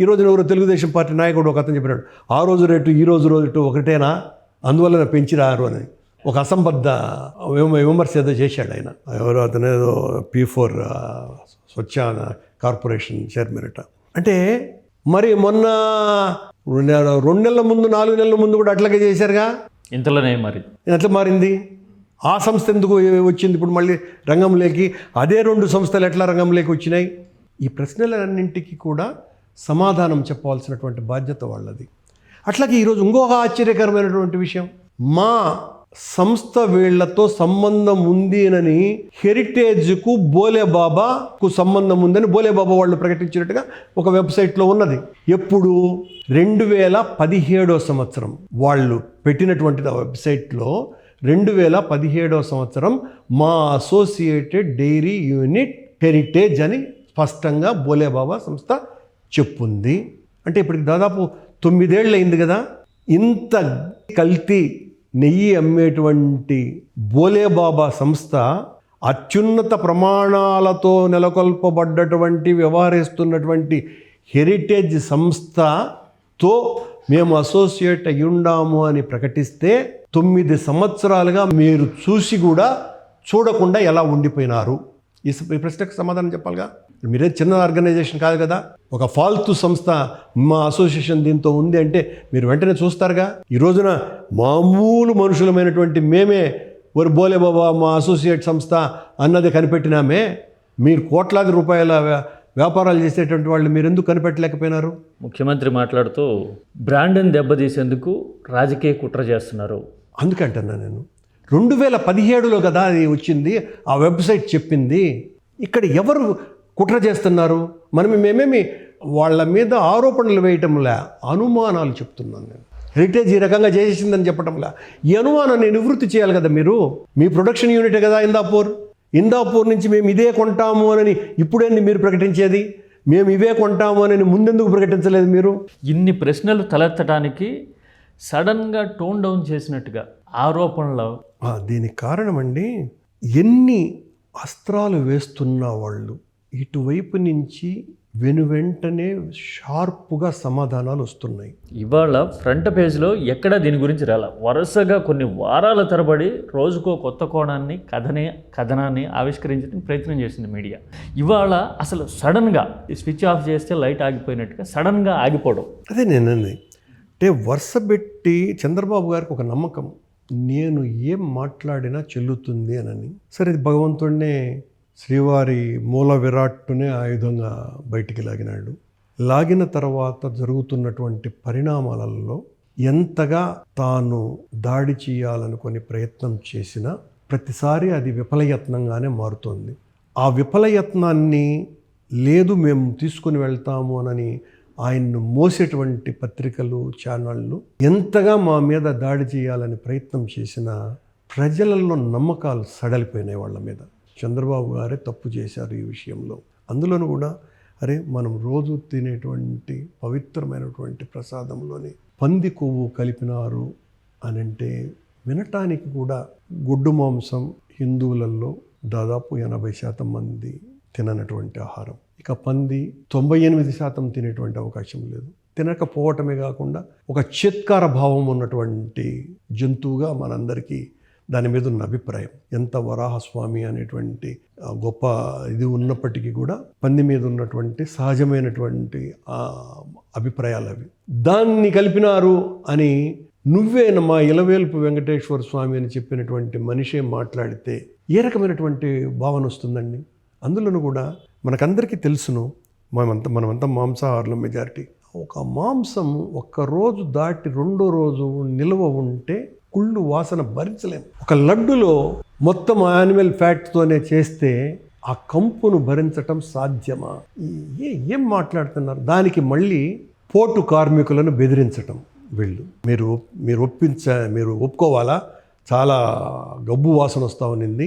ఈరోజు ఎవరు తెలుగుదేశం పార్టీ నాయకుడు ఒక అతను చెప్పినాడు, ఆ రోజు రేటు ఈ రోజు రేటు ఒకటేనా, అందువల్ల పెంచిరారు అని ఒక అసంబద్ధ విమర్శ ఏదో చేశాడు ఆయన. ఎవరో అతను ఏదో P4 స్వచ్ఛ కార్పొరేషన్ చైర్మన్ అట. అంటే మరి మొన్న 2 నెలల ముందు 4 నెలల ముందు కూడా అట్లాగే చేశారుగా. ఇంతలోనే మరి ఎట్లా మారింది? ఆ సంస్థ ఎందుకు వచ్చింది ఇప్పుడు మళ్ళీ రంగంలోకి? అదే 2 సంస్థలు ఎట్లా రంగంలోకి వచ్చినాయి? ఈ ప్రశ్నలన్నింటికి కూడా సమాధానం చెప్పవలసినటువంటి బాధ్యత వాళ్ళది. అట్లాగే ఈరోజు ఇంకొక ఆశ్చర్యకరమైనటువంటి విషయం, మా సంస్థ వీళ్లతో సంబంధం ఉంది అని హెరిటేజ్కు బోలేబాబాకు సంబంధం ఉందని బోలేబాబా వాళ్ళు ప్రకటించినట్టుగా ఒక వెబ్సైట్లో ఉన్నది. ఎప్పుడు? 2017 సంవత్సరం వాళ్ళు పెట్టినటువంటిది ఆ వెబ్సైట్లో. 2017 సంవత్సరం మా అసోసియేటెడ్ డైరీ యూనిట్ హెరిటేజ్ అని స్పష్టంగా బోలేబాబా సంస్థ చెప్పుంది. అంటే ఇప్పటికి దాదాపు 9 ఏళ్ళు అయింది కదా. ఇంత కల్తీ నెయ్యి అమ్మేటువంటి బోలేబాబా సంస్థ అత్యున్నత ప్రమాణాలతో నెలకొల్పబడ్డటువంటి వ్యవహరిస్తున్నటువంటి హెరిటేజ్ సంస్థతో మేము అసోసియేట్ అయ్యుండాము అని ప్రకటిస్తే 9 సంవత్సరాలుగా మీరు చూసి కూడా చూడకుండా ఎలా ఉండిపోయినారు? ఈ ప్రశ్నకు సమాధానం చెప్పాలిగా. మీరే చిన్న ఆర్గనైజేషన్ కాదు కదా, ఒక ఫాల్తూ సంస్థ మా అసోసియేషన్ దీంతో ఉంది అంటే మీరు వెంటనే చూస్తారుగా. ఈ రోజున మామూలు మనుషులమైనటువంటి మేమే ఒక బోలేబాబా మా అసోసియేట్ సంస్థ అన్నది కనిపెట్టినామే, మీరు కోట్లాది రూపాయల వ్యాపారాలు చేసేటువంటి వాళ్ళు మీరు ఎందుకు కనిపెట్టలేకపోయినారు? ముఖ్యమంత్రి మాట్లాడుతూ బ్రాండ్ని దెబ్బతీసేందుకు రాజకీయ కుట్ర చేస్తున్నారు. అందుకంటున్నా నేను 2017లో కదా అది వచ్చింది, ఆ వెబ్సైట్ చెప్పింది. ఇక్కడ ఎవరు కుట్ర చేస్తున్నారు? మేమేమి వాళ్ళ మీద ఆరోపణలు వేయటంలా, అనుమానాలు చెప్తున్నాను నేను. హెరిటేజ్ ఈ రకంగా చేసిందని చెప్పటంలా ఈ అనుమానాన్ని నివృత్తి చేయాలి కదా మీరు. మీ ప్రొడక్షన్ యూనిటే కదా ఇందాపూర్ నుంచి మేము ఇదే కొంటాము అని ఇప్పుడేంది మీరు ప్రకటించేది? మేము ఇవే కొంటాము అని ముందెందుకు ప్రకటించలేదు మీరు? ఇన్ని ప్రశ్నలు తలెత్తడానికి సడన్గా టోన్ డౌన్ చేసినట్టుగా ఆరోపణలు. దీనికి కారణం అండి, ఎన్ని అస్త్రాలు వేస్తున్న వాళ్ళు ఇటువైపు నుంచి వెనువెంటనే షార్పుగా సమాధానాలు వస్తున్నాయి. ఇవాళ ఫ్రంట్ పేజ్లో ఎక్కడా దీని గురించి రాల. వరుసగా కొన్ని వారాల తరబడి రోజుకో కొత్త కోణాన్ని కథనాన్ని ఆవిష్కరించడానికి ప్రయత్నం చేసింది మీడియా. ఇవాళ అసలు సడన్గా స్విచ్ ఆఫ్ చేస్తే లైట్ ఆగిపోయినట్టుగా సడన్గా ఆగిపోవడం. అదే నేనంది. అంటే వరుస పెట్టి చంద్రబాబు గారికి ఒక నమ్మకం, నేను ఏం మాట్లాడినా చెల్లుతుంది అని. సరే, భగవంతుడినే శ్రీవారి మూల విరాట్టునే ఆయుధంగా బయటికి లాగిన తర్వాత జరుగుతున్నటువంటి పరిణామాలలో ఎంతగా తాను దాడి చేయాలనుకొని ప్రయత్నం చేసినా ప్రతిసారి అది విఫలయత్నంగానే మారుతోంది. ఆ విఫలయత్నాన్ని లేదు మేము తీసుకుని వెళ్తాము అని ఆయన్ను మోసేటువంటి పత్రికలు, ఛానళ్ళు ఎంతగా మా మీద దాడి చేయాలని ప్రయత్నం చేసినా ప్రజలలో నమ్మకాలు సడలిపోయినాయి వాళ్ళ మీద. చంద్రబాబు గారే తప్పు చేశారు ఈ విషయంలో. అందులోనూ కూడా మనం రోజు తినేటువంటి పవిత్రమైనటువంటి ప్రసాదంలోని పంది కొవ్వు కలిపినారు అని అంటే వినటానికి కూడా గుడ్డు మాంసం హిందువులలో దాదాపు 80% మంది తిననటువంటి ఆహారం. ఇక పంది 98% తినేటువంటి అవకాశం లేదు. తినకపోవటమే కాకుండా ఒక చిత్కార భావం ఉన్నటువంటి జంతువుగా మనందరికీ దాని మీద ఉన్న అభిప్రాయం. ఎంత వరాహస్వామి అనేటువంటి గొప్ప ఇది ఉన్నప్పటికీ కూడా పంది మీద ఉన్నటువంటి సహజమైనటువంటి అభిప్రాయాలు అవి. దాన్ని కలిపినారు అని నువ్వే మా ఇలవేల్పు వెంకటేశ్వర స్వామి అని చెప్పినటువంటి మనిషే మాట్లాడితే ఏ రకమైనటువంటి భావన వస్తుందండి? అందులోనూ కూడా మనకందరికీ తెలుసును, మనమంతా మాంసాహారుల మెజారిటీ. ఒక మాంసం ఒక్కరోజు దాటి రెండో రోజు నిల్వ ఉంటే కుళ్ళు వాసన భరించలేము. ఒక లడ్డులో మొత్తం యానిమల్ ఫ్యాట్తోనే చేస్తే ఆ కంపును భరించటం సాధ్యమా? ఏం మాట్లాడుతున్నారు? దానికి మళ్ళీ పోటు కార్మికులను బెదిరించటం. వీళ్ళు మీరు ఒప్పుకోవాలా, చాలా గబ్బు వాసన వస్తూ ఉన్నింది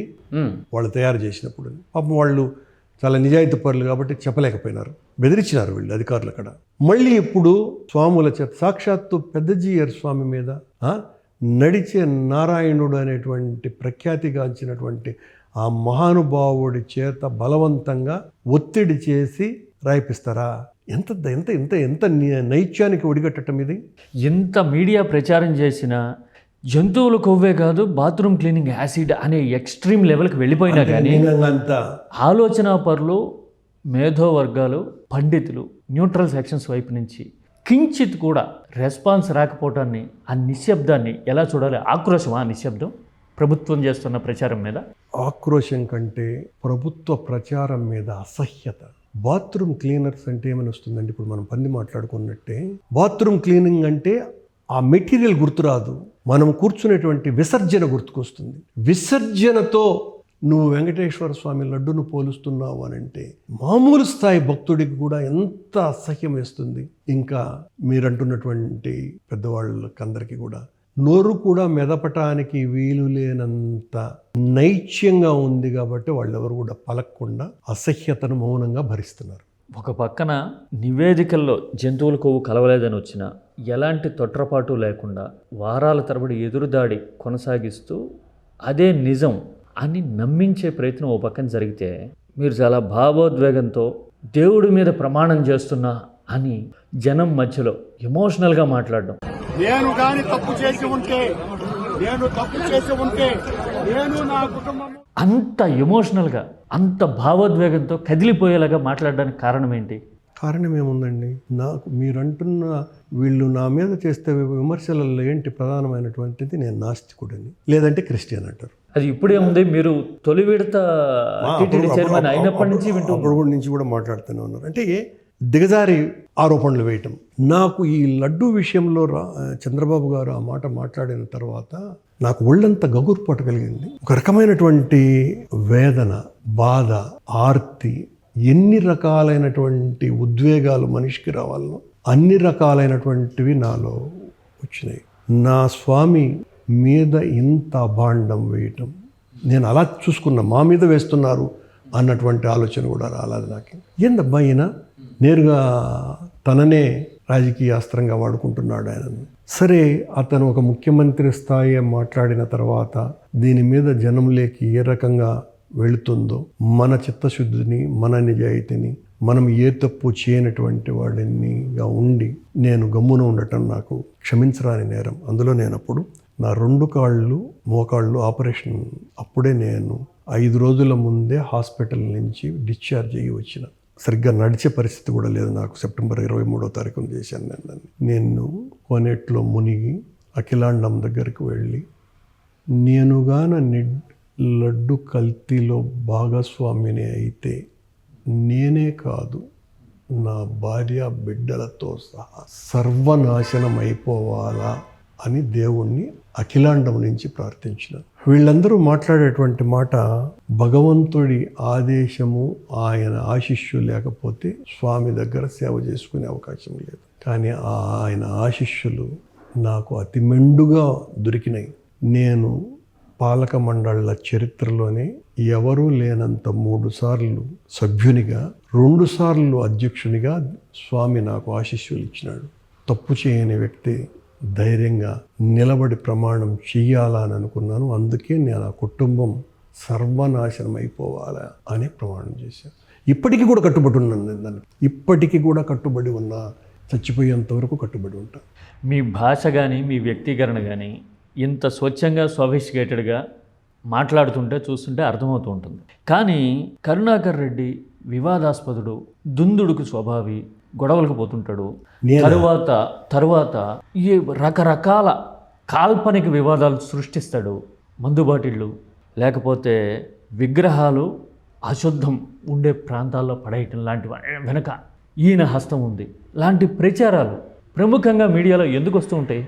వాళ్ళు తయారు చేసినప్పుడు. పాపం వాళ్ళు చాలా నిజాయితీ పరులు కాబట్టి చెప్పలేకపోయినారు, బెదిరించినారు వీళ్ళు అధికారులు అక్కడ. మళ్ళీ ఇప్పుడు స్వాముల చేత సాక్షాత్తు పెద్దజీయర్ స్వామి మీద నడిచే నారాయణుడు అనేటువంటి ప్రఖ్యాతిగాంచినటువంటి ఆ మహానుభావుడి చేత బలవంతంగా ఒత్తిడి చేసి రాయిపిస్తారా? ఎంత ఎంత ఎంత ఎంత నైత్యానికి ఒడిగట్టడం ఇది. ఎంత మీడియా ప్రచారం చేసినా జంతువుల కొవ్వే కాదు, బాత్రూమ్ క్లీనింగ్ యాసిడ్ అనే ఎక్స్ట్రీమ్ లెవెల్కి వెళ్ళిపోయినా కానీ ఆలోచన పరులు, మేధో వర్గాలు, పండితులు, న్యూట్రల్ సెక్షన్స్ వైపు నుంచి కించిత్ కూడా రెస్పాన్స్ రాకపోవటాన్ని, ఆ నిశ్శబ్దాన్ని ఎలా చూడాలి? ఆక్రోశమా నిశ్శబ్దం ప్రభుత్వం చేస్తున్న ప్రచారం మీద? ఆక్రోశం కంటే ప్రభుత్వ ప్రచారం మీద అసహ్యత. బాత్రూమ్ క్లీనర్స్ అంటే ఏమని వస్తుందండి? ఇప్పుడు మనం పంది మాట్లాడుకున్నట్టే బాత్రూమ్ క్లీనింగ్ అంటే ఆ మెటీరియల్ గుర్తురాదు, మనం కూర్చునేటువంటి విసర్జన గుర్తుకొస్తుంది. విసర్జనతో నువ్వు వెంకటేశ్వర స్వామి లడ్డును పోలుస్తున్నావు అని అంటే మామూలు స్థాయి భక్తుడికి కూడా ఎంత అసహ్యం వేస్తుంది. ఇంకా మీరంటున్నటువంటి పెద్దవాళ్ళకందరికీ కూడా నోరు కూడా మెదపటానికి వీలు లేనంత నైత్యంగా ఉంది కాబట్టి వాళ్ళెవరు కూడా పలకకుండా అసహ్యతను మౌనంగా భరిస్తున్నారు. ఒక పక్కన నివేదికల్లో జంతువుల కొవ్వు కలవలేదని వచ్చినా ఎలాంటి తొట్రపాటు లేకుండా వారాల తరబడి ఎదురుదాడి కొనసాగిస్తూ అదే నిజం అని నమ్మించే ప్రయత్నం ఓ పక్కన జరిగితే, మీరు చాలా భావోద్వేగంతో దేవుడి మీద ప్రమాణం చేస్తున్నా అని జనం మధ్యలో ఎమోషనల్గా మాట్లాడడం. నేను కానీ తప్పు చేసి ఉంటే నేను నా కుటుంబం అంత ఎమోషనల్గా, అంత భావోద్వేగంతో కదిలిపోయేలాగా మాట్లాడడానికి కారణం ఏంటి? కారణం ఏముందండి? నాకు మీరంటున్న వీళ్ళు నా మీద చేస్తే విమర్శలలో ఏంటి ప్రధానమైనటువంటిది? నేను నాస్తికుడిని లేదంటే క్రిస్టియన్ అంటారు. అది ఇప్పుడే ఉంది. మీరు తొలి విడత టీటీడీ చైర్మన్ అయినప్పటి నుంచి అప్పుడు నుంచి కూడా మాట్లాడుతూనే ఉన్నారు. అంటే దిగజారి ఆరోపణలు వేయటం. నాకు ఈ లడ్డు విషయంలో చంద్రబాబు గారు ఆ మాట మాట్లాడిన తర్వాత నాకు ఒళ్ళంతా గగుర్పాటు కలిగింది. ఒక రకమైనటువంటి వేదన, బాధ, ఆర్తి, ఎన్ని రకాలైనటువంటి ఉద్వేగాలు మనిషికి రావాలనో అన్ని రకాలైనటువంటివి నాలో వచ్చినాయి. నా స్వామి మీద ఇంత అభాండం వేయటం నేను అలా చూసుకున్నా, మా మీద వేస్తున్నారు అన్నటువంటి ఆలోచన కూడా రాలేదు నాకు. ఏందబ్బా ఈయన నేరుగా తననే రాజకీయ అస్త్రంగా వాడుకుంటున్నాడు ఆయన. సరే, అతను ఒక ముఖ్యమంత్రి స్థాయి మాట్లాడిన తర్వాత దీని మీద జనంలోకి ఏ రకంగా వెళుతుందో, మన చిత్తశుద్ధిని, మన నిజాయితీని, మనం ఏ తప్పు చేయనటువంటి వాడినిగా ఉండి నేను గమ్మున ఉండటం నాకు క్షమించరాని నేరం. అందులో నేను అప్పుడు నా 2 మోకాళ్ళు ఆపరేషన్, అప్పుడే నేను 5 రోజుల ముందే హాస్పిటల్ నుంచి డిశ్చార్జ్ అయ్యి వచ్చిన. సరిగ్గా నడిచే పరిస్థితి కూడా లేదు నాకు. సెప్టెంబర్ 23వ తారీఖున చేశాను నేను కోనేట్లో మునిగి అఖిలాండం దగ్గరికి వెళ్ళి, నేనుగాన లడ్డు కల్తీలో భాగస్వామిని అయితే నేనే కాదు, నా భార్య బిడ్డలతో సహా సర్వనాశనం అయిపోవాలా అని దేవుణ్ణి అఖిలాండం నుంచి ప్రార్థించిన. వీళ్ళందరూ మాట్లాడేటువంటి మాట భగవంతుడి ఆదేశము, ఆయన ఆశీస్సు లేకపోతే స్వామి దగ్గర సేవ చేసుకునే అవకాశం లేదు. కానీ ఆయన ఆశీస్సులు నాకు అతి మెండుగా దొరికినాయి. నేను పాలక మండళ్ల చరిత్రలోనే ఎవరూ లేనంత 3 సార్లు సభ్యునిగా, 2 సార్లు అధ్యక్షునిగా స్వామి నాకు ఆశీస్సులు ఇచ్చినాడు. తప్పు చేయని వ్యక్తి ధైర్యంగా నిలబడి ప్రమాణం చెయ్యాలని అనుకున్నాను. అందుకే నేను ఆ కుటుంబం సర్వనాశనం అయిపోవాలా అని ప్రమాణం చేశాను. ఇప్పటికీ కూడా కట్టుబడి ఉన్నాను నేను దానికి. ఇప్పటికీ కూడా కట్టుబడి ఉన్నా, చచ్చిపోయేంత వరకు కట్టుబడి ఉంటా. మీ భాష కానీ మీ వ్యక్తీకరణ కానీ ఇంత స్వచ్ఛంగా సోఫిస్టికేటెడ్గా మాట్లాడుతుంటే చూస్తుంటే అర్థమవుతూ ఉంటుంది. కానీ కరుణాకర్ రెడ్డి వివాదాస్పదుడు, దుందుడుకు స్వభావి, గొడవలకు పోతుంటాడు. తరువాత ఈ రకరకాల కాల్పనిక వివాదాలు సృష్టిస్తాడు. మందుబాటిళ్ళు లేకపోతే విగ్రహాలు అశుద్ధం ఉండే ప్రాంతాల్లో పడేయటం లాంటి వెనక ఈయన హస్తం ఉంది. లాంటి ప్రచారాలు ప్రముఖంగా మీడియాలో ఎందుకు వస్తూ ఉంటాయి?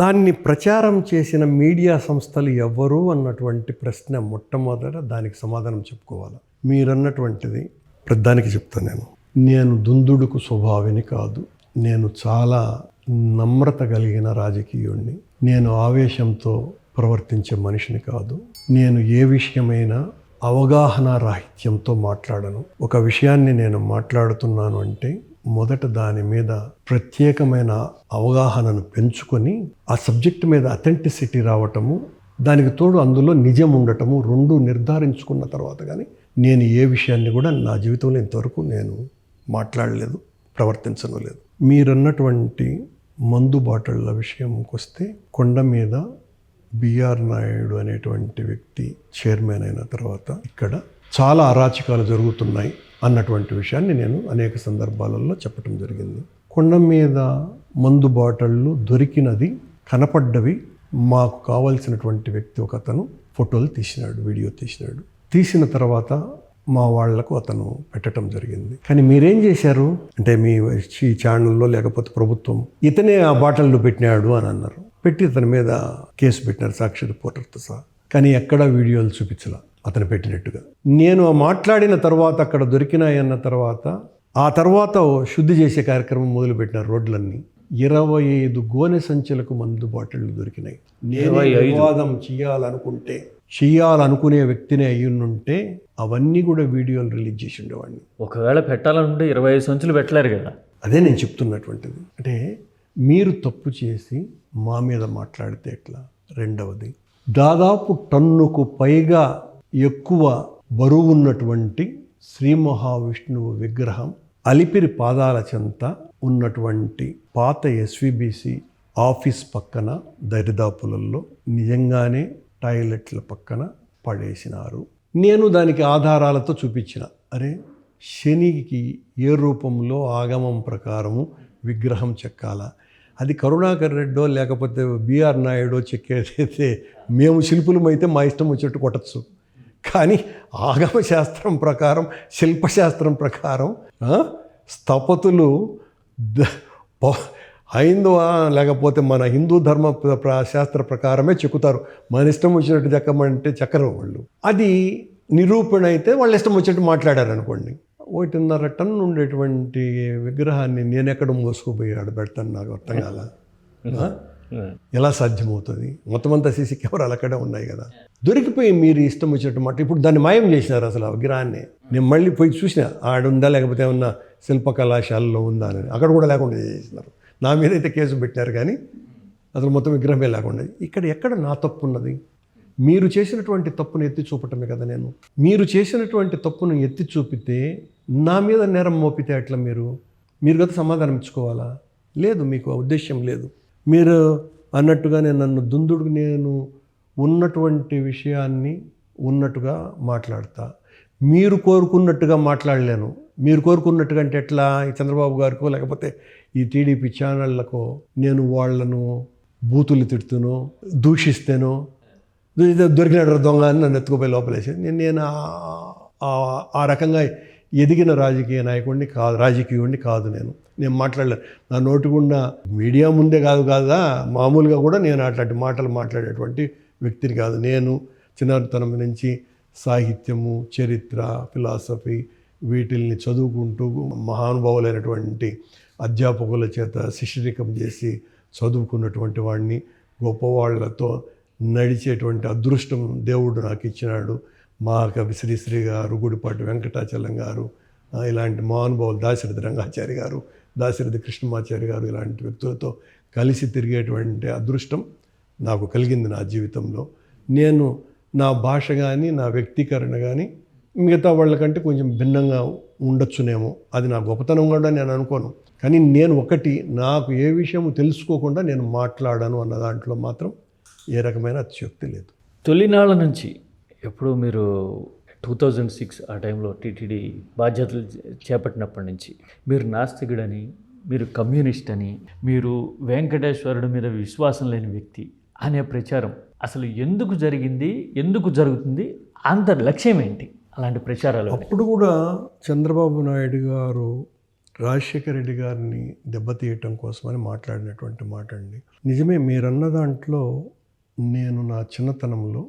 దాన్ని ప్రచారం చేసిన మీడియా సంస్థలు ఎవరు అన్నటువంటి ప్రశ్న మొట్టమొదట దానికి సమాధానం చెప్పుకోవాలి. మీరన్నటువంటిది ప్రధానికి చెప్తాను. నేను దుందుడుకు స్వభావిని కాదు. నేను చాలా నమ్రత కలిగిన రాజకీయుణ్ణి. నేను ఆవేశంతో ప్రవర్తించే మనిషిని కాదు. నేను ఏ విషయమైనా అవగాహన రాహిత్యంతో మాట్లాడను. ఒక విషయాన్ని నేను మాట్లాడుతున్నాను అంటే మొదట దాని మీద ప్రత్యేకమైన అవగాహనను పెంచుకొని ఆ సబ్జెక్ట్ మీద అథెంటిసిటీ రావటము, దానికి తోడు అందులో నిజం ఉండటము, రెండు నిర్ధారించుకున్న తర్వాత కానీ నేను ఏ విషయాన్ని కూడా నా జీవితంలో ఇంతవరకు నేను మాట్లాడలేదు, ప్రవర్తించను లేదు. మీరన్నటువంటి మందు బాటిళ్ల విషయంకి వస్తే, కొండ మీద బిఆర్ నాయుడు అనేటువంటి వ్యక్తి చైర్మన్ అయిన తర్వాత ఇక్కడ చాలా అరాచకాలు జరుగుతున్నాయి అన్నటువంటి విషయాన్ని నేను అనేక సందర్భాలలో చెప్పడం జరిగింది. కొండ మీద మందు బాటిళ్ళు దొరికినది, కనపడ్డవి మాకు కావాల్సినటువంటి వ్యక్తి ఒక అతను ఫోటోలు తీసినాడు, వీడియో తీసినాడు. తీసిన తర్వాత మా వాళ్లకు అతను పెట్టడం జరిగింది. కానీ మీరేం చేశారు అంటే మీ ఈ ఛానల్లో లేకపోతే ప్రభుత్వం ఇతనే ఆ బాటిళ్ళు పెట్టినాడు అని అన్నారు. పెట్టి అతని మీద కేసు పెట్టినారు సాక్షి రిపోర్టర్తో సహా. కానీ ఎక్కడా వీడియోలు చూపించలా అతను పెట్టినట్టుగా. నేను మాట్లాడిన తర్వాత అక్కడ దొరికినాయి అన్న తర్వాత ఆ తర్వాత శుద్ధి చేసే కార్యక్రమం మొదలుపెట్టినారు. రోడ్లన్నీ 25 గోనె సంచులకు మందు బాటిళ్ళు దొరికినాయి. నేను వివాదం చేయాలనుకునే వ్యక్తిని అయ్యుంటే అవన్నీ కూడా వీడియోలు రిలీజ్ చేసి ఉండేవాడిని. ఒకవేళ పెట్టాలనుకుంటే 25 సంచులు పెట్టలేరు కదా. అదే నేను చెప్తున్నటువంటిది. అంటే మీరు తప్పు చేసి మా మీద మాట్లాడితే ఎట్లా? రెండవది, దాదాపు టన్నుకు పైగా ఎక్కువ బరువు ఉన్నటువంటి శ్రీ మహావిష్ణువు విగ్రహం అలిపిరి పాదాల చెంత ఉన్నటువంటి పాత ఎస్విబిసి ఆఫీస్ పక్కన దరిదాపులలో నిజంగానే టాయిలెట్ల పక్కన పడేసినారు. నేను దానికి ఆధారాలతో చూపించిన, అరే శనికి ఏ రూపంలో ఆగమం ప్రకారము విగ్రహం చెక్కాల, అది కరుణాకర్ రెడ్డో లేకపోతే బిఆర్ నాయుడో చెక్కేదైతే మేము శిల్పులమైతే మా ఇష్టం వచ్చేట్టు కొట్టచ్చు. కానీ ఆగమ శాస్త్రం ప్రకారం, శిల్పశాస్త్రం ప్రకారం స్థపతులు హైందవ లేకపోతే మన హిందూ ధర్మ శాస్త్ర ప్రకారమే చెక్కుతారు. మన ఇష్టం వచ్చినట్టు చెక్కమంటే చెక్కరు వాళ్ళు. అది నిరూపణ అయితే వాళ్ళ ఇష్టం వచ్చినట్టు మాట్లాడారు అనుకోండి. 1.5 టన్ను ఉండేటువంటి విగ్రహాన్ని నేను ఎక్కడ మోసుకుపోయాడు పెడతాను, నాకు అర్థం కాల. ఎలా సాధ్యమవుతుంది? మొత్తం అంతా సీసీ కెమెరాలు అక్కడే ఉన్నాయి కదా. దొరికిపోయి మీరు ఇష్టం వచ్చినట్టు మాట. ఇప్పుడు దాన్ని మాయం చేసినారు అసలు ఆ విగ్రహాన్ని. నేను మళ్ళీ పోయి చూసిన ఆడుందా లేకపోతే ఏమన్నా శిల్ప కళాశాలలో ఉందా అని. అక్కడ కూడా లేకుండా చేసినారు. నా మీద అయితే కేసు పెట్టినారు కానీ అసలు మొత్తం విగ్రహమే లేకుండా. ఇక్కడ ఎక్కడ నా తప్పు ఉన్నది? మీరు చేసినటువంటి తప్పును ఎత్తి చూపటమే కదా. మీరు చేసినటువంటి తప్పును ఎత్తి చూపితే నా మీద నేరం మోపితే అట్లా మీరు కదా సమాధానం ఇచ్చుకోవాలా? లేదు, మీకు ఉద్దేశ్యం లేదు. మీరు అన్నట్టుగానే నన్ను దుందుడుకు నేను ఉన్నటువంటి విషయాన్ని ఉన్నట్టుగా మాట్లాడతా. మీరు కోరుకున్నట్టుగా మాట్లాడలేను. మీరు కోరుకున్నట్టుగా అంటే ఎట్లా? ఈ చంద్రబాబు గారికో లేకపోతే ఈ టీడీపీ ఛానళ్లకో నేను వాళ్లను బూతులు తిడుతునో దూషిస్తేనో దొరికినాడు దొంగ అని నన్ను ఎత్తుకుపోయి లోపలేసి నేను ఆ రకంగా ఎదిగిన రాజకీయుడిని కాదు. నేను మాట్లాడలేదు. నా నోటి గుండా మీడియా ముందే కాదా, మామూలుగా కూడా నేను అట్లాంటి మాటలు మాట్లాడేటువంటి వ్యక్తిని కాదు. నేను చిన్నతనం నుంచి సాహిత్యము, చరిత్ర, ఫిలాసఫీ వీటిల్ని చదువుకుంటూ మహానుభావులైనటువంటి అధ్యాపకుల చేత శిష్యరికం చేసి చదువుకున్నటువంటి వాడిని. గొప్పవాళ్లతో నడిచేటువంటి అదృష్టం దేవుడు నాకు ఇచ్చినాడు. మా కవి శ్రీశ్రీ గారు, గుడిపాటి వెంకటాచలం గారు, ఇలాంటి మహానుభావులు, దాశరథి రంగాచారి గారు, దాశరథి కృష్ణమాచారి గారు, ఇలాంటి వ్యక్తులతో కలిసి తిరిగేటువంటి అదృష్టం నాకు కలిగింది నా జీవితంలో. నేను నా భాష కానీ నా వ్యక్తీకరణ కానీ మిగతా వాళ్ళకంటే కొంచెం భిన్నంగా ఉండొచ్చునేమో, అది నా గొప్పతనం కూడా నేను అనుకోను. కానీ నేను ఒకటి, నాకు ఏ విషయము తెలుసుకోకుండా నేను మాట్లాడాను అన్న దాంట్లో మాత్రం ఏ రకమైన అతిశయోక్తి లేదు. తొలినాళ్ళ నుంచి ఎప్పుడు మీరు 2006 ఆ టైంలో టీటీడీ బాధ్యతలు చేపట్టినప్పటి నుంచి మీరు నాస్తికుడని, మీరు కమ్యూనిస్ట్ అని, మీరు వెంకటేశ్వరుడి మీద విశ్వాసం లేని వ్యక్తి అనే ప్రచారం అసలు ఎందుకు జరిగింది, ఎందుకు జరుగుతుంది, అంత లక్ష్యం ఏంటి అలాంటి ప్రచారాలు? అప్పుడు కూడా చంద్రబాబు నాయుడు గారు రాజశేఖర రెడ్డి గారిని దెబ్బతీయటం కోసమని మాట్లాడినటువంటి మాట అండి. నిజమే, మీరన్న దాంట్లో నేను నా చిన్నతనంలో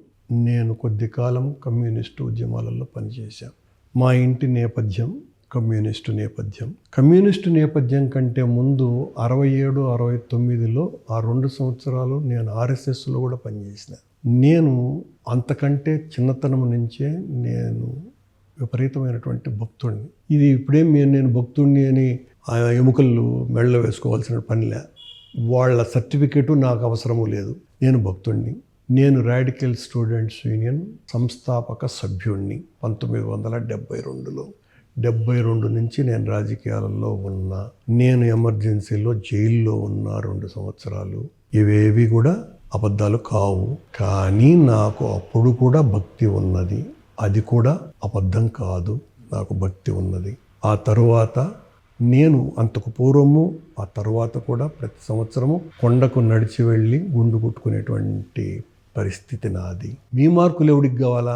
నేను కొద్ది కాలం కమ్యూనిస్టు ఉద్యమాలలో పనిచేశాను. మా ఇంటి నేపథ్యం కమ్యూనిస్టు నేపథ్యం. కమ్యూనిస్టు నేపథ్యం కంటే ముందు 67, 69లో ఆ 2 సంవత్సరాలు నేను ఆర్ఎస్ఎస్లో కూడా పనిచేసిన. నేను అంతకంటే చిన్నతనం నుంచే నేను విపరీతమైనటువంటి భక్తుడిని. ఇది ఇప్పుడేం నేను భక్తుడిని అని ఆ ఎముకలు మెడలో వేసుకోవాల్సిన పనిలే. వాళ్ళ సర్టిఫికేటు నాకు అవసరము లేదు. నేను భక్తుడిని. నేను రాడికల్ స్టూడెంట్స్ యూనియన్ సంస్థాపక సభ్యుడిని 1972లో. 72 నుంచి నేను రాజకీయాలలో ఉన్నా. నేను ఎమర్జెన్సీలో జైల్లో ఉన్నా 2 సంవత్సరాలు. ఇవేవి కూడా అబద్ధాలు కావు. కానీ నాకు అప్పుడు కూడా భక్తి ఉన్నది. అది కూడా అబద్ధం కాదు, నాకు భక్తి ఉన్నది. ఆ తరువాత నేను అంతకు పూర్వము ఆ తరువాత కూడా ప్రతి సంవత్సరము కొండకు నడిచి వెళ్ళి గుండు కొట్టుకునేటువంటి పరిస్థితి నాది. మీ మార్కులు ఎవడికి కావాలా?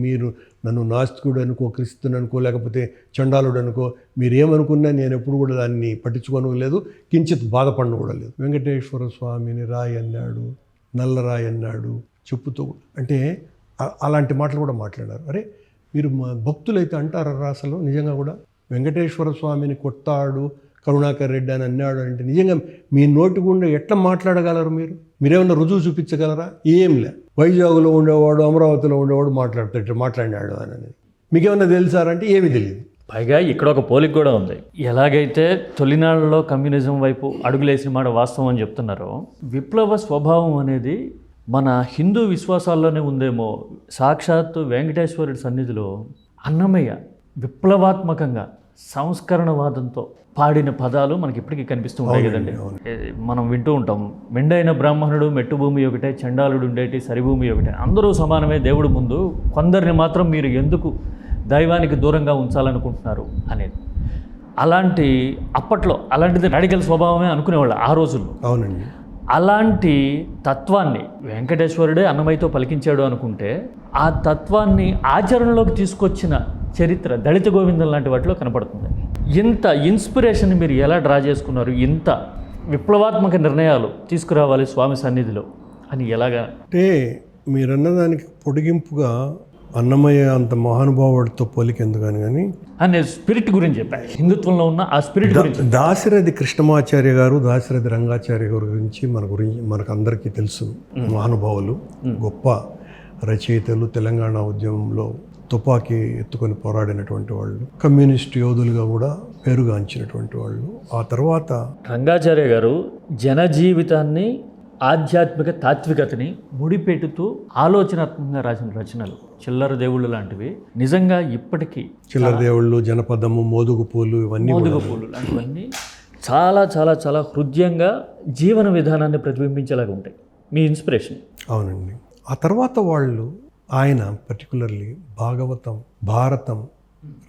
మీరు నన్ను నాస్తికుడు అనుకో, క్రిస్తుని అనుకో, లేకపోతే చండాలుడు అనుకో, మీరేమనుకున్నా నేను ఎప్పుడు కూడా దాన్ని పట్టించుకోను లేదు, కించిత్ బాధపడను కూడా లేదు. వెంకటేశ్వర స్వామిని రాయి అన్నాడు, నల్ల రాయి అన్నాడు చెప్పుతూ. అంటే అలాంటి మాటలు కూడా మాట్లాడారు. అరే, మీరు భక్తులైతే అంటారా అసలు? నిజంగా కూడా వెంకటేశ్వర స్వామిని కొట్టాడు కరుణాకర్ రెడ్డి అని అన్నాడు అంటే నిజంగా మీ నోటి గుండా ఎట్లా మాట్లాడగలరు? మీరేమన్నా రుజువు చూపించగలరా? ఏం లే. వైజాగ్లో ఉండేవాడు, అమరావతిలో ఉండేవాడు మాట్లాడినాడు అని మీకేమన్నా తెలుసారంటే ఏమీ తెలియదు. పైగా ఇక్కడ ఒక పోలిక కూడా ఉంది. ఎలాగైతే తొలినాళ్ళలో కమ్యూనిజం వైపు అడుగులేసిన మాట వాస్తవం అని చెప్తున్నారో, విప్లవ స్వభావం అనేది మన హిందూ విశ్వాసాల్లోనే ఉందేమో. సాక్షాత్తు వెంకటేశ్వరుడి సన్నిధిలో అన్నమయ్య విప్లవాత్మకంగా సంస్కరణవాదంతో పాడిన పదాలు మనకి ఇప్పటికీ కనిపిస్తూ ఉంటాయి కదండి. మనం వింటూ ఉంటాం, మెండైన బ్రాహ్మణుడు మెట్టుభూమి ఒకటే, చండాలుడు ఉండేటి సరిభూమి ఒకటే, అందరూ సమానమే దేవుడి ముందు, కొందరిని మాత్రం మీరు ఎందుకు దైవానికి దూరంగా ఉంచాలనుకుంటున్నారు అనేది. అలాంటిది రాడికల్ స్వభావమే అనుకునేవాళ్ళు ఆ రోజుల్లో. అవునండి. అలాంటి తత్వాన్ని వెంకటేశ్వరుడే అన్నమయ్యతో పలికించాడు అనుకుంటే, ఆ తత్వాన్ని ఆచరణలోకి తీసుకొచ్చిన చరిత్ర దళిత గోవిందం లాంటి వాటిలో కనపడుతుంది. ఇంత ఇన్స్పిరేషన్ మీరు ఎలా డ్రా చేసుకున్నారు? ఇంత విప్లవాత్మక నిర్ణయాలు తీసుకురావాలి స్వామి సన్నిధిలో అని ఎలాగా? అంటే మీరన్నదానికి పొడిగింపుగా అన్నమయ్య అంత మహానుభావుడితో పోలికెందుకు కానీ అనే స్పిరిట్ గురించి చెప్పారు. హిందుత్వంలో ఉన్న ఆ స్పిరిట్ గురించి. దాశరథి కృష్ణమాచార్య గారు, దాశరథి రంగాచార్య గారి గురించి మనకు అందరికీ తెలుసు. మహానుభావులు, గొప్ప రచయితలు, తెలంగాణ ఉద్యమంలో తుపాకీ ఎత్తుకొని పోరాడినటువంటి వాళ్ళు, కమ్యూనిస్ట్ యోధులుగా కూడా పేరుగాంచినటువంటి వాళ్ళు. ఆ తర్వాత రంగాచార్య గారు జనజీవితాన్ని, ఆధ్యాత్మిక తాత్వికతని ముడిపెట్టుతూ ఆలోచనాత్మకంగా రాసిన రచనలు చిల్లర దేవుళ్ళు లాంటివి నిజంగా ఇప్పటికీ. చిల్లర దేవుళ్ళు, జనపదము, మోదుగు పూలు, ఇవన్నీ మోదుగు పూలు లాంటివన్నీ చాలా చాలా చాలా హృదయంగా జీవన విధానాన్ని ప్రతిబింబించేలాగా ఉంటాయి. మీ ఇన్స్పిరేషన్. అవునండి. ఆ తర్వాత వాళ్ళు ఆయన పర్టికులర్లీ భాగవతం, భారతం,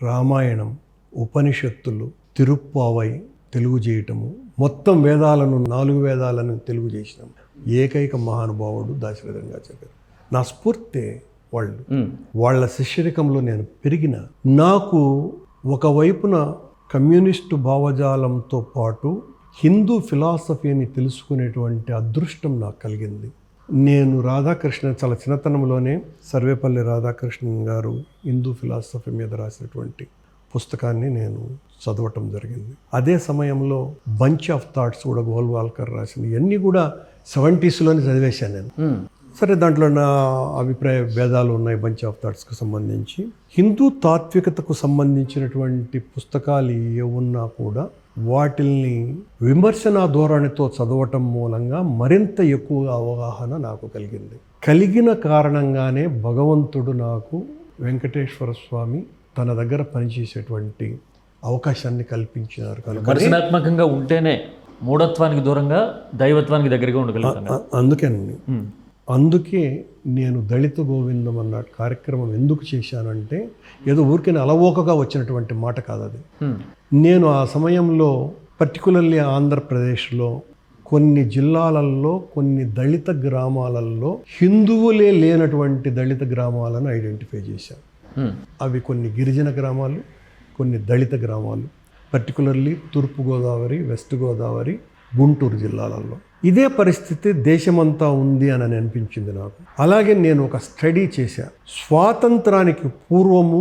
రామాయణం, ఉపనిషత్తులు, తిరుప్పావై తెలుగు చేయటము, మొత్తం వేదాలను 4 వేదాలను తెలుగు చేసినాం. ఏకైక మహానుభావుడు దాశరథి రంగాచార్య. నా స్ఫూర్తి వాళ్ళు. వాళ్ళ శిష్యరికంలో నేను పెరిగిన. నాకు ఒకవైపున కమ్యూనిస్టు భావజాలంతో పాటు హిందూ ఫిలాసఫీని తెలుసుకునేటువంటి అదృష్టం నాకు కలిగింది. నేను రాధాకృష్ణన్ చాలా చిన్నతనంలోనే సర్వేపల్లి రాధాకృష్ణన్ గారు హిందూ ఫిలాసఫీ మీద రాసినటువంటి పుస్తకాన్ని నేను చదవటం జరిగింది. అదే సమయంలో బంచ్ ఆఫ్ థాట్స్ కూడా గోల్వాల్కర్ రాసింది. ఇవన్నీ కూడా 70sలోనే చదివేశాను నేను. సరే, దాంట్లో నా అభిప్రాయ భేదాలు ఉన్నాయి బంచ్ ఆఫ్ థాట్స్కి సంబంధించి. హిందూ తాత్వికతకు సంబంధించినటువంటి పుస్తకాలు ఏమున్నా కూడా వాటిల్ని విమర్శనా ధోరణితో చదవటం మూలంగా మరింత ఎక్కువ అవగాహన నాకు కలిగిన కారణంగానే భగవంతుడు నాకు వెంకటేశ్వర స్వామి తన దగ్గర పనిచేసేటువంటి అవకాశాన్ని కల్పించినారు కనుక విమర్శనాత్మకంగా ఉంటేనే మూఢత్వానికి దూరంగా దైవత్వానికి దగ్గరగా ఉండగలుగుతాను. అందుకే నేను దళిత గోవిందం అన్న కార్యక్రమం ఎందుకు చేశానంటే ఏదో ఊరికే అలవోకగా వచ్చినటువంటి మాట కాదు అది. నేను ఆ సమయంలో పర్టికులర్లీ ఆంధ్రప్రదేశ్లో కొన్ని జిల్లాలలో కొన్ని దళిత గ్రామాలలో హిందువులే లేనటువంటి దళిత గ్రామాలను ఐడెంటిఫై చేశాను. అవి కొన్ని గిరిజన గ్రామాలు, కొన్ని దళిత గ్రామాలు, పర్టికులర్లీ తూర్పుగోదావరి, వెస్ట్ గోదావరి, గుంటూరు జిల్లాలలో. ఇదే పరిస్థితి దేశమంతా ఉంది అని అనిపించింది నాకు. అలాగే నేను ఒక స్టడీ చేశా. స్వాతంత్రానికి పూర్వము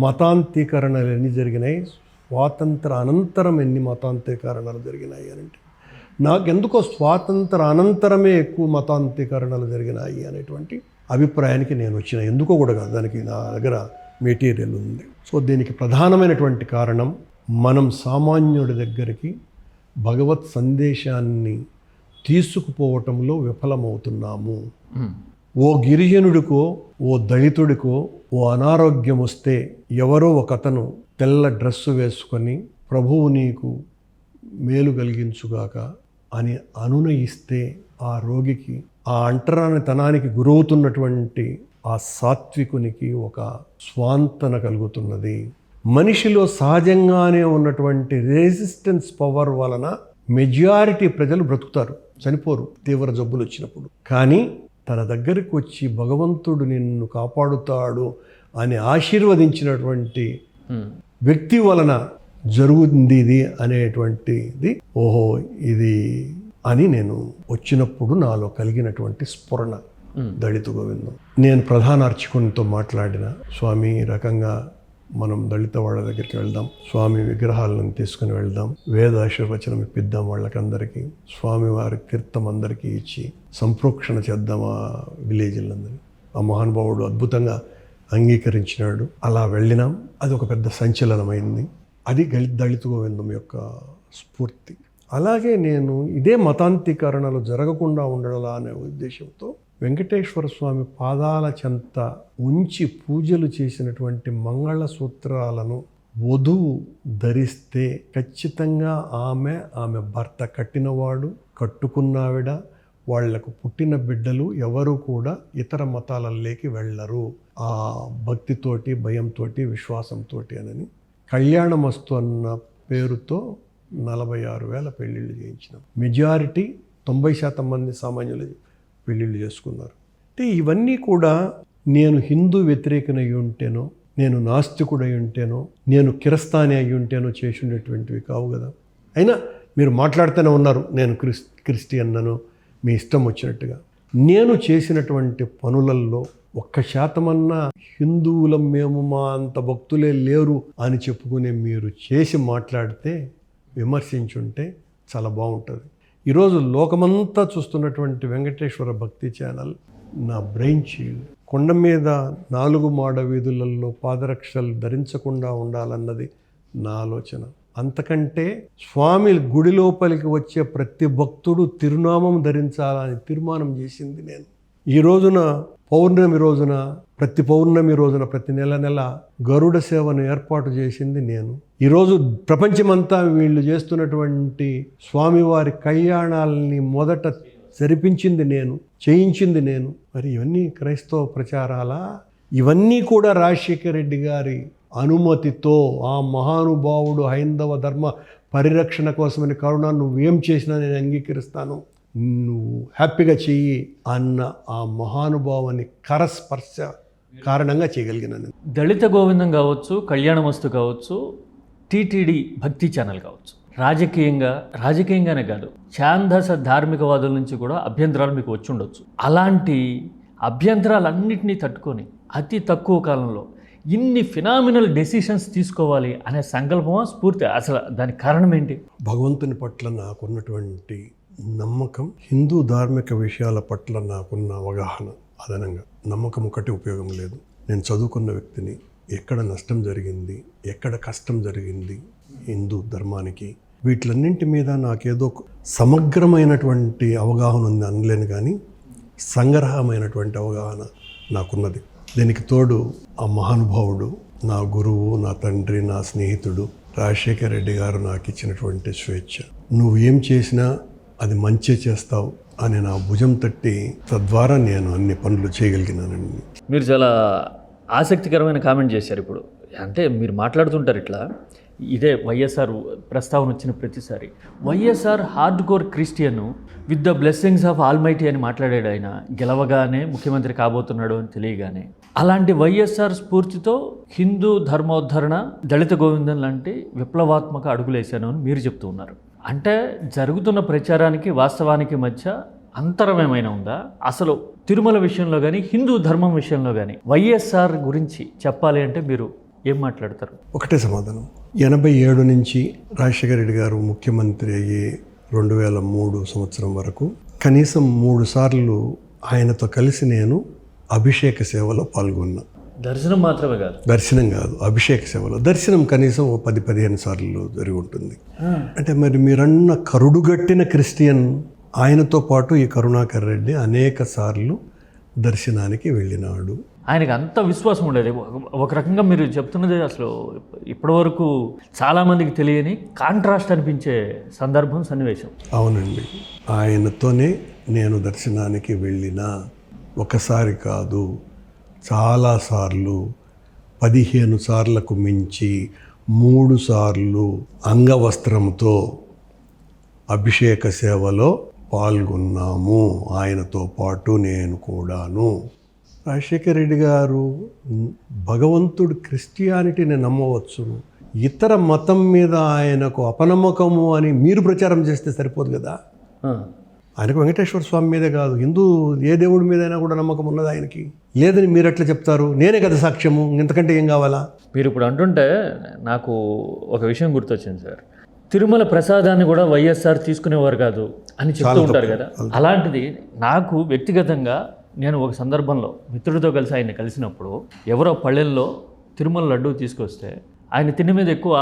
మతాంతీకరణలు ఎన్ని జరిగినాయి, స్వాతంత్ర అనంతరం ఎన్ని మతాంతీకరణలు జరిగినాయి అని అంటే నాకెందుకో స్వాతంత్ర అనంతరమే ఎక్కువ మతాంతీకరణలు జరిగినాయి అనేటువంటి అభిప్రాయానికి నేను వచ్చిన. ఎందుకో కూడా కాదు, దానికి నా దగ్గర మెటీరియల్ ఉంది. సో దీనికి ప్రధానమైనటువంటి కారణం మనం సామాన్యుడి దగ్గరికి భగవత్ సందేశాన్ని తీసుకుపోవటంలో విఫలమవుతున్నాము. ఓ గిరిజనుడికో, ఓ దళితుడికో ఓ అనారోగ్యం వస్తే ఎవరో ఒకతను తెల్ల డ్రెస్సు వేసుకొని ప్రభువు నీకు మేలు కలిగించుగాక అని అనునయిస్తే ఆ రోగికి, ఆ అంటరానితనానికి గురవుతున్నటువంటి ఆ సాత్వికునికి ఒక స్వాంతన కలుగుతున్నది. మనిషిలో సహజంగానే ఉన్నటువంటి రెసిస్టెన్స్ పవర్ వలన మెజారిటీ ప్రజలు బ్రతుకుతారు, చనిపోరు తీవ్ర జబ్బులు వచ్చినప్పుడు. కానీ తన దగ్గరికి వచ్చి భగవంతుడు నిన్ను కాపాడుతాడు అని ఆశీర్వదించినటువంటి వ్యక్తి వలన జరుగుతుంది ఇది అనేటువంటిది, ఓహో ఇది అని నేను వచ్చినప్పుడు నాలో కలిగినటువంటి స్ఫురణ దళిత గోవిందం. నేను ప్రధాన అర్చకునితో మాట్లాడిన, స్వామి ఈ రకంగా మనం దళిత వాళ్ళ దగ్గరికి వెళ్దాం, స్వామి విగ్రహాలను తీసుకుని వెళ్దాం, వేద ఆశీర్వచనం ఇప్పిద్దాం వాళ్ళకందరికీ, స్వామి వారి తీర్థం అందరికీ ఇచ్చి సంప్రోక్షణ చేద్దాం ఆ విలేజ్లందరినీ. ఆ మహానుభావుడు అద్భుతంగా అంగీకరించినాడు. అలా వెళ్ళినాం. అది ఒక పెద్ద సంచలనమైంది. అది దళిత గోవిందం యొక్క స్ఫూర్తి. అలాగే నేను ఇదే మతాంతీకరణలు జరగకుండా ఉండాలా అనే ఉద్దేశంతో వెంకటేశ్వర స్వామి పాదాల చెంత ఉంచి పూజలు చేసినటువంటి మంగళసూత్రాలను వధువు ధరిస్తే ఖచ్చితంగా ఆమె భర్త కట్టినవాడు, కట్టుకున్నావిడ, వాళ్లకు పుట్టిన బిడ్డలు ఎవరు కూడా ఇతర మతాలలోకి వెళ్ళరు, ఆ భక్తితోటి, భయంతో, విశ్వాసంతో అని కళ్యాణమస్తు అన్న పేరుతో 46,000 పెళ్ళిళ్ళు చేయించినాం. మెజారిటీ 90% మంది సామాన్యులు పెళ్ళిళ్ళు చేసుకున్నారు. అంటే ఇవన్నీ కూడా నేను హిందూ వ్యతిరేకన అయి ఉంటేనో, నేను నాస్తికుడై ఉంటేనో, నేను కిరస్తాని అయి ఉంటేనో చేసి ఉండేటువంటివి కావు కదా. అయినా మీరు మాట్లాడుతూనే ఉన్నారు నేను క్రిస్టియన్నను మీ ఇష్టం వచ్చినట్టుగా. నేను చేసినటువంటి పనులల్లో 1% హిందువులం మేము, మా అంత భక్తులే లేరు అని చెప్పుకునే మీరు చేసి మాట్లాడితే, విమర్శించుంటే చాలా బాగుంటుంది. ఈరోజు లోకమంతా చూస్తున్నటువంటి వెంకటేశ్వర భక్తి ఛానల్ నా బ్రెయిన్ చీల్డ్. కొండ మీద 4 మాడ వీధులలో పాదరక్షలు ధరించకుండా ఉండాలన్నది నా ఆలోచన. అంతకంటే స్వామి గుడి లోపలికి వచ్చే ప్రతి భక్తుడు తిరునామం ధరించాలని తీర్మానం చేసింది నేను. ఈ రోజున పౌర్ణమి రోజున, ప్రతి పౌర్ణమి రోజున, ప్రతి నెల గరుడ సేవను ఏర్పాటు చేసింది నేను. ఈరోజు ప్రపంచమంతా వీళ్ళు చేస్తున్నటువంటి స్వామివారి కళ్యాణాలని మొదట జరిపించింది నేను, చేయించింది నేను. మరి ఇవన్నీ క్రైస్తవ ప్రచారాలా? ఇవన్నీ కూడా రాజశేఖర రెడ్డి గారి అనుమతితో, ఆ మహానుభావుడు హైందవ ధర్మ పరిరక్షణ కోసమని కరుణ నువ్వేం చేసినా నేను అంగీకరిస్తాను, నువ్వు హ్యాపీగా చెయ్యి అన్న ఆ మహానుభావాన్ని కరస్పర్శ కారణంగా చేయగలిగినాను. దళిత గోవిందం కావచ్చు, కళ్యాణమస్తు కావచ్చు, టీటీడీ భక్తి ఛానల్ కావచ్చు, రాజకీయంగానే కాదు, ఛాందస ధార్మికవాదుల నుంచి కూడా అభ్యంతరాలు మీకు వచ్చి ఉండొచ్చు. అలాంటి అభ్యంతరాలన్నింటినీ తట్టుకొని అతి తక్కువ కాలంలో ఇన్ని ఫినామినల్ డెసిషన్స్ తీసుకోవాలి అనే సంకల్పమా, స్ఫూర్తి? అసలు దానికి కారణం ఏంటి? భగవంతుని పట్ల నాకున్నటువంటి నమ్మకం, హిందూ ధార్మిక విషయాల పట్ల నాకున్న అవగాహన అదనంగా. నమ్మకం ఒకటి ఉపయోగం లేదు. నేను చదువుకున్న వ్యక్తిని, ఎక్కడ నష్టం జరిగింది, ఎక్కడ కష్టం జరిగింది హిందూ ధర్మానికి, వీటిలన్నింటి మీద నాకేదో సమగ్రమైనటువంటి అవగాహన ఉంది అనలేను, కానీ సంగ్రహమైనటువంటి అవగాహన నాకున్నది. దీనికి తోడు ఆ మహానుభావుడు, నా గురువు, నా తండ్రి, నా స్నేహితుడు రాజశేఖర రెడ్డి గారు నాకు ఇచ్చినటువంటి స్వేచ్ఛ. నువ్వు ఏం చేసినా అది మంచి చేస్తావు అని నా భుజం తట్టి, తద్వారా నేను అన్ని పనులు చేయగలిగినానండి. మీరు చాలా ఆసక్తికరమైన కామెంట్ చేశారు. ఇప్పుడు అంటే మీరు మాట్లాడుతుంటారు ఇట్లా, ఇదే వైఎస్ఆర్ ప్రస్తావన వచ్చిన ప్రతిసారి YSR hard core Christian with the blessings of almighty అని మాట్లాడాడు. ఆయన గెలవగానే ముఖ్యమంత్రి కాబోతున్నాడు అని తెలియగానే అలాంటి వైఎస్ఆర్ స్ఫూర్తితో హిందూ ధర్మోద్ధరణ, దళిత గోవిందం లాంటి విప్లవాత్మక అడుగులేశాను అని మీరు చెప్తూ ఉన్నారు. అంటే జరుగుతున్న ప్రచారానికి వాస్తవానికి మధ్య అంతరం ఏమైనా ఉందా? అసలు తిరుమల విషయంలో కానీ హిందూ ధర్మం విషయంలో కానీ వైఎస్ఆర్ గురించి చెప్పాలి అంటే మీరు ఏం మాట్లాడతారు? ఒకటే సమాధానం. 87 నుంచి రాజశేఖర రెడ్డి గారు ముఖ్యమంత్రి అయ్యి 2003 సంవత్సరం వరకు కనీసం 3 సార్లు ఆయనతో కలిసి నేను అభిషేక సేవలో పాల్గొన్నా. దర్శనం మాత్రమే కాదు, దర్శనం కాదు, అభిషేక సేవలో. దర్శనం కనీసం 10-15 సార్లు జరిగి ఉంటుంది. అంటే మరి మీరన్న కరుడుగట్టిన క్రిస్టియన్ ఆయనతో పాటు ఈ కరుణాకర్ రెడ్డి అనేక సార్లు దర్శనానికి వెళ్ళినాడు. ఆయనకి అంత విశ్వాసం ఉండేది. ఒక రకంగా మీరు చెప్తున్నది అసలు ఇప్పటివరకు చాలామందికి తెలియని కాంట్రాస్ట్ అనిపించే సందర్భం, సన్నివేశం. అవునండి, ఆయనతోనే నేను దర్శనానికి వెళ్ళిన ఒకసారి కాదు, చాలాసార్లు, 15 సార్లకు మించి 3 సార్లు అంగవస్త్రంతో అభిషేక సేవలో పాల్గొన్నాము. ఆయనతో పాటు నేను కూడాను. రాజశేఖర రెడ్డి గారు భగవంతుడు క్రిస్టియానిటీని నమ్మవచ్చు, ఇతర మతం మీద ఆయనకు అపనమ్మకము అని మీరు ప్రచారం చేస్తే సరిపోదు కదా. ఆయనకు వెంకటేశ్వర స్వామి మీదే కాదు, హిందూ ఏ దేవుడి మీదైనా కూడా నమ్మకం ఉన్నది ఆయనకి. లేదని మీరు ఎట్లా చెప్తారు? నేనే కదా సాక్ష్యము, ఇంతకంటే ఏం కావాలా? మీరు ఇప్పుడు అంటుంటే నాకు ఒక విషయం గుర్తొచ్చింది సార్. తిరుమల ప్రసాదాన్ని కూడా వైఎస్ఆర్ తీసుకునేవారు కాదు అని చెప్తూ ఉంటారు కదా. అలాంటిది నాకు వ్యక్తిగతంగా నేను ఒక సందర్భంలో మిత్రుడితో కలిసి ఆయన కలిసినప్పుడు ఎవరో పల్లెల్లో తిరుమల లడ్డూ తీసుకొస్తే ఆయన తిండి మీద ఎక్కువ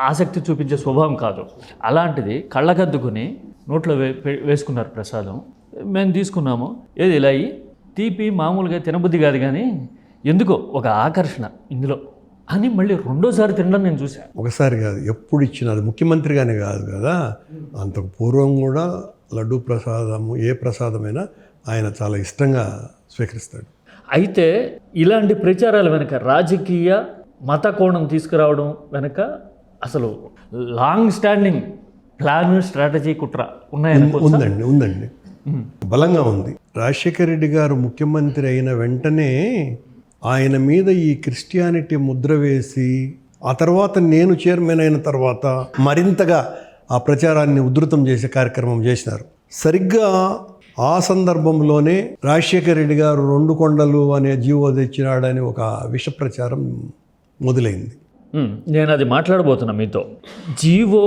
ఆసక్తి చూపించే స్వభావం కాదు. అలాంటిది కళ్ళకద్దుకుని నోట్లో వేసుకున్నారు ప్రసాదం. మేము తీసుకున్నాము, ఏది ఇలా తీపి మామూలుగా తినబుద్ధి కాదు కానీ ఎందుకో ఒక ఆకర్షణ ఇందులో అని మళ్ళీ రెండోసారి తినడం నేను చూశాను. ఒకసారి కాదు, ఎప్పుడు ఇచ్చినది. ముఖ్యమంత్రిగానే కాదు కదా, అంతకు పూర్వం కూడా లడ్డూ ప్రసాదము, ఏ ప్రసాదమైనా ఆయన చాలా ఇష్టంగా స్వీకరిస్తాడు. అయితే ఇలాంటి ప్రచారాల వెనక రాజకీయ మత కోణం తీసుకురావడం వెనక అసలు లాంగ్ స్టాండింగ్ ప్లాన్, స్ట్రాటజీ, కుట్ర ఉన్నాయని ఉందండి, బలంగా ఉంది. రాజశేఖర రెడ్డి గారు ముఖ్యమంత్రి అయిన వెంటనే ఆయన మీద ఈ క్రిస్టియానిటీ ముద్ర వేసి, ఆ తర్వాత నేను చైర్మన్ అయిన తర్వాత మరింతగా ఆ ప్రచారాన్ని ఉధృతం చేసే కార్యక్రమం చేసినారు. సరిగ్గా ఆ సందర్భంలోనే రాజశేఖర రెడ్డి గారు 2 కొండలు అనే జీవో తెచ్చినాడని ఒక విష ప్రచారం మొదలైంది. నేను అది మాట్లాడబోతున్నా మీతో. జీవో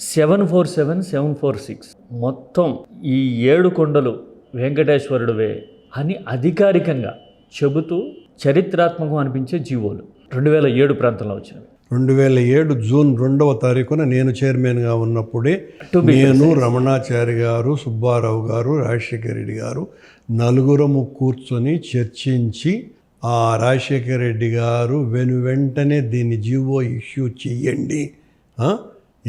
747-746 మొత్తం ఈ 7 కొండలు వెంకటేశ్వరుడువే అని అధికారికంగా చెబుతూ చరిత్రాత్మకం అనిపించే జీవోలు 2007 ప్రాంతంలో వచ్చినవి. 2007 జూన్ 2వ తారీఖున నేను చైర్మన్గా ఉన్నప్పుడే నేను, రమణాచారి గారు, సుబ్బారావు గారు, రాజశేఖర రెడ్డి గారు నలుగురము కూర్చొని చర్చించి ఆ రాజశేఖర రెడ్డి గారు వెంటనే దీన్ని జీవో ఇష్యూ చెయ్యండి,